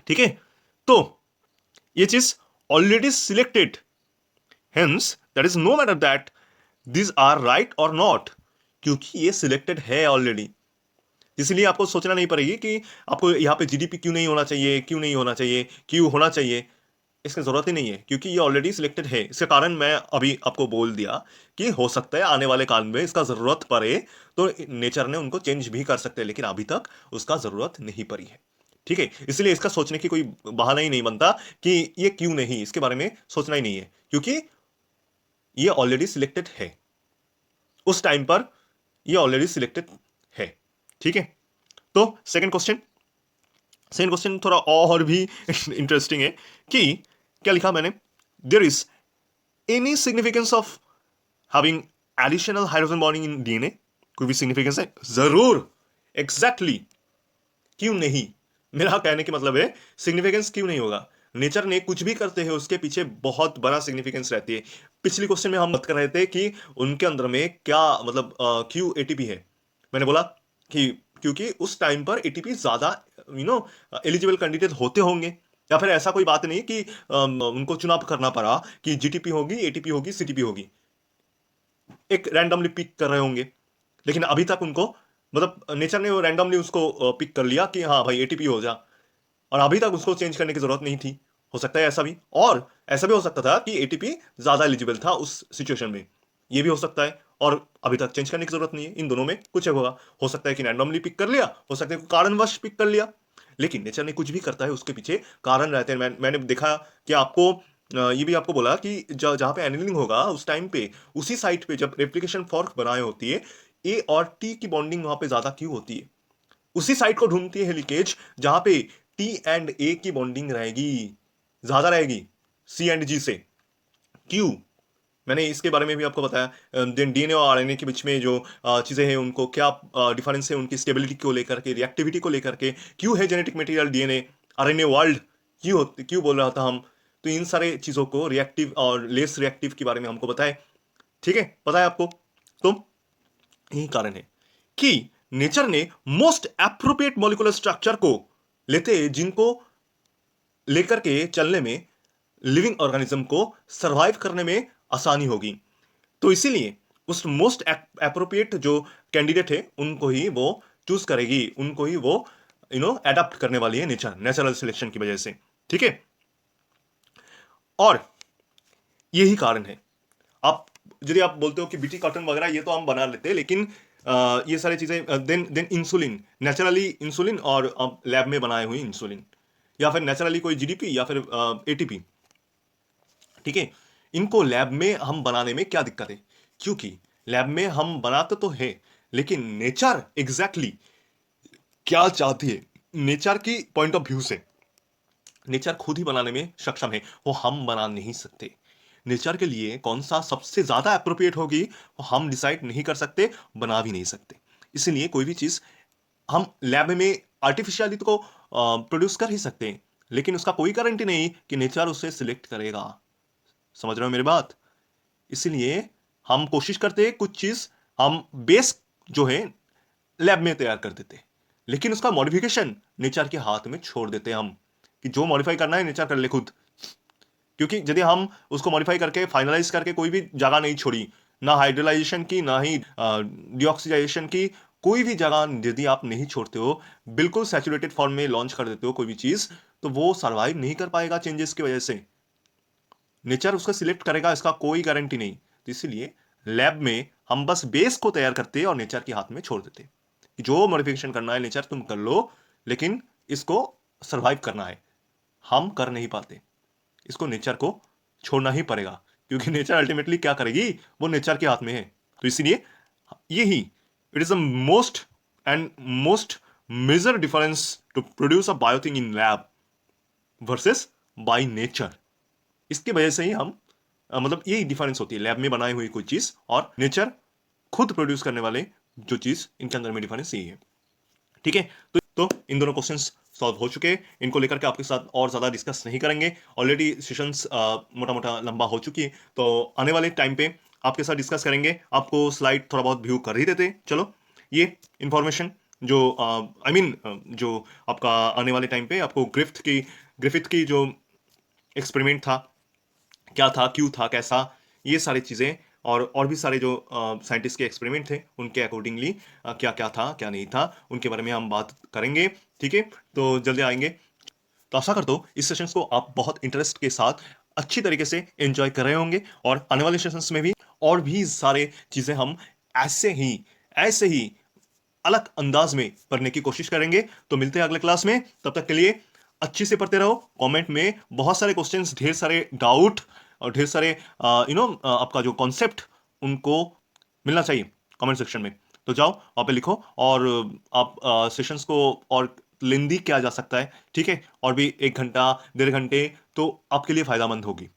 ठीक है। तो ये चीज already selected, hence that is no matter that this are right और नॉट, क्योंकि ये सिलेक्टेड है ऑलरेडी। इसलिए आपको सोचना नहीं पड़ेगी कि आपको यहां पे जीडीपी क्यों नहीं होना चाहिए, क्यों नहीं होना चाहिए, क्यों होना चाहिए। इसकी जरूरत ही नहीं है, क्योंकि ये ऑलरेडी सिलेक्टेड है। इसके कारण मैं अभी आपको बोल दिया कि हो सकता है आने वाले काल में इसका जरूरत पड़े तो नेचर ने उनको चेंज भी कर सकते हैं, लेकिन अभी तक उसका जरूरत नहीं पड़ी है, ठीक है। इसलिए इसका सोचने की कोई बहाना ही नहीं बनता कि ये क्यों नहीं, इसके बारे में सोचना ही नहीं है, क्योंकि ये ऑलरेडी सिलेक्टेड है उस टाइम पर, ये ऑलरेडी सिलेक्टेड है, ठीक है। तो सेकंड क्वेश्चन थोड़ा और भी इंटरेस्टिंग है कि क्या लिखा मैंने, there is any significance of having additional hydrogen bonding in DNA? कोई भी सिग्निफिकेंस है? जरूर, एग्जैक्टली exactly, क्यों नहीं? मेरा कहने का मतलब है सिग्निफिकेंस क्यों नहीं होगा। नेचर ने कुछ भी करते हैं उसके पीछे बहुत बड़ा सिग्निफिकेंस रहती है। पिछली क्वेश्चन में हम बात कर रहे थे कि उनके अंदर में क्या मतलब क्यों एटीपी है। मैंने बोला कि क्योंकि उस टाइम पर एटीपी ज्यादा एलिजिबल कैंडिडेट होते होंगे, या फिर ऐसा कोई बात नहीं कि उनको चुनाव करना पड़ा कि जीटीपी होगी, एटीपी होगी, सीटीपी होगी, एक रैंडमली पिक कर रहे होंगे। लेकिन अभी तक उनको मतलब नेचर ने वो रैंडमली उसको पिक कर लिया कि हाँ भाई एटीपी हो जा, और अभी तक उसको चेंज करने की जरूरत नहीं थी। हो सकता है ऐसा भी, और ऐसा भी हो सकता था कि एटीपी ज्यादा एलिजिबल था उस सिचुएशन में, ये भी हो सकता है। और अभी तक चेंज करने की जरूरत नहीं है, इन दोनों में कुछ होगा। हो सकता है कि रैंडमली पिक कर लिया, हो सकता है कि कारणवश पिक कर लिया। लेकिन नेचर ने कुछ भी करता है उसके पीछे कारण रहते हैं। मैंने देखा कि आपको ये भी आपको बोला कि जहां पे एनिलिंग होगा उस टाइम पे, उसी साइट पे जब रेप्लिकेशन फॉर्क बनाए होती है, ए और टी की बॉन्डिंग वहां पे ज्यादा क्यों होती है? उसी साइट को ढूंढती है हेलिकेज जहां पे टी एंड ए की बॉन्डिंग रहेगी, ज्यादा रहेगी सी एंड जी से। क्यों? मैंने इसके बारे में भी आपको बताया। डीएनए और आरएनए के बीच में जो चीजें हैं उनको क्या डिफरेंस है, उनकी स्टेबिलिटी को लेकर के, रिएक्टिविटी को लेकर के, क्यों है genetic material DNA RNA world, क्यों बोल रहा था हम। तो इन सारे चीजों को, रिएक्टिव और लेस रिएक्टिव के बारे में हमको बताए, ठीक है, पता है आपको। तो यही कारण है कि नेचर ने मोस्ट एप्रोप्रिएट मॉलिक्यूलर स्ट्रक्चर को लेते, जिनको लेकर के चलने में लिविंग ऑर्गेनिज्म को सरवाइव करने में आसानी होगी। तो इसीलिए उस मोस्ट एप्रोप्रिएट जो कैंडिडेट है उनको ही वो चूज करेगी, उनको ही वो एडाप्ट करने वाली है नेचर, नेचुरल सिलेक्शन की वजह से, ठीक है। और यही कारण है, आप यदि आप बोलते हो कि बीटी कॉटन वगैरह ये तो हम बना लेते हैं, लेकिन ये सारी चीजें, then then insulin, naturally insulin और लैब में बनाए हुए इंसुलिन, या फिर नेचुरली कोई जीडीपी या फिर एटीपी, ठीक है, इनको लैब में हम बनाने में क्या दिक्कत है? क्योंकि लैब में हम बनाते तो है, लेकिन नेचर एग्जैक्टली क्या चाहती है, नेचर की पॉइंट ऑफ व्यू से नेचर खुद ही बनाने में सक्षम है, वो हम बना नहीं सकते। नेचर के लिए कौन सा सबसे ज्यादा अप्रोप्रिएट होगी वो हम डिसाइड नहीं कर सकते, बना भी नहीं सकते। इसलिए कोई भी चीज हम लैब में आर्टिफिशियली तो प्रोड्यूस कर ही सकते हैं, लेकिन उसका कोई गारंटी नहीं कि नेचर उसे सिलेक्ट करेगा। समझ रहे हो मेरी बात? इसलिए हम कोशिश करते हैं कुछ चीज हम बेस जो है लैब में तैयार कर देते हैं, लेकिन उसका मॉडिफिकेशन नेचर के हाथ में छोड़ देते हैं हम, कि जो मॉडिफाई करना है नेचर कर ले खुद। क्योंकि यदि हम उसको मॉडिफाई करके फाइनलाइज करके कोई भी जगह नहीं छोड़ी, ना हाइड्रोलाइजेशन की ना ही डिऑक्सीडाइजेशन की, कोई भी जगह यदि आप नहीं छोड़ते हो, बिल्कुल सैचुरेटेड फॉर्म में लॉन्च कर देते हो कोई भी चीज, तो वो सरवाइव नहीं कर पाएगा चेंजेस की वजह से। नेचर उसका सिलेक्ट करेगा, इसका कोई गारंटी नहीं। तो इसीलिए लैब में हम बस बेस को तैयार करते और नेचर के हाथ में छोड़ देते कि जो मॉडिफिकेशन करना है नेचर तुम कर लो, लेकिन इसको सरवाइव करना है। हम कर नहीं पाते, इसको नेचर को छोड़ना ही पड़ेगा, क्योंकि नेचर अल्टीमेटली क्या करेगी, वो नेचर के हाथ में है। तो इसलिए यही it is the most and most major difference to produce a bio thing in lab versus by nature. इसकी वजह से ही हम मतलब यही डिफरेंस होती है लैब में बनाई हुई कोई चीज और नेचर खुद प्रोड्यूस करने वाले जो चीज, इनके अंदर में डिफरेंस यही है। ठीक है, तो इन दोनों क्वेश्चंस सॉल्व हो चुके हैं, इनको लेकर के आपके साथ और ज्यादा डिस्कस नहीं करेंगे। ऑलरेडी सेशंस मोटा मोटा लंबा हो चुकी है, तो आने वाले टाइम पे आपके साथ डिस्कस करेंगे। आपको स्लाइड थोड़ा बहुत व्यू कर ही देते, चलो ये इंफॉर्मेशन जो आई मीन जो आपका आने वाले टाइम पे आपको ग्रिफिथ की जो एक्सपेरिमेंट था, क्या था, क्यों था, कैसा, ये सारी चीज़ें और भी सारे जो साइंटिस्ट के एक्सपेरिमेंट थे उनके अकॉर्डिंगली क्या क्या था क्या नहीं था, उनके बारे में हम बात करेंगे। ठीक है, तो जल्दी आएंगे। तो आशा करता हूँ इस सेशंस को आप बहुत इंटरेस्ट के साथ अच्छी तरीके से एंजॉय कर रहे होंगे, और आने वाले सेशंस में भी और भी सारे चीज़ें हम ऐसे ही अलग अंदाज में पढ़ने की कोशिश करेंगे। तो मिलते हैं अगले क्लास में, तब तक के लिए अच्छे से पढ़ते रहो। कमेंट में बहुत सारे क्वेश्चंस, ढेर सारे डाउट और ढेर सारे आपका जो कॉन्सेप्ट, उनको मिलना चाहिए कमेंट सेक्शन में। तो जाओ वहाँ पे लिखो, और आप सेशंस को और लेंदी किया जा सकता है। ठीक है, और भी 1 घंटा 1.5 घंटे तो आपके लिए फायदामंद होगी।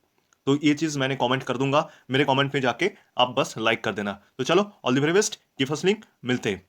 तो ये चीज़ मैंने कमेंट कर दूंगा, मेरे कमेंट में जाके आप बस लाइक कर देना। तो चलो, all the very best, keep hustling, मिलते हैं।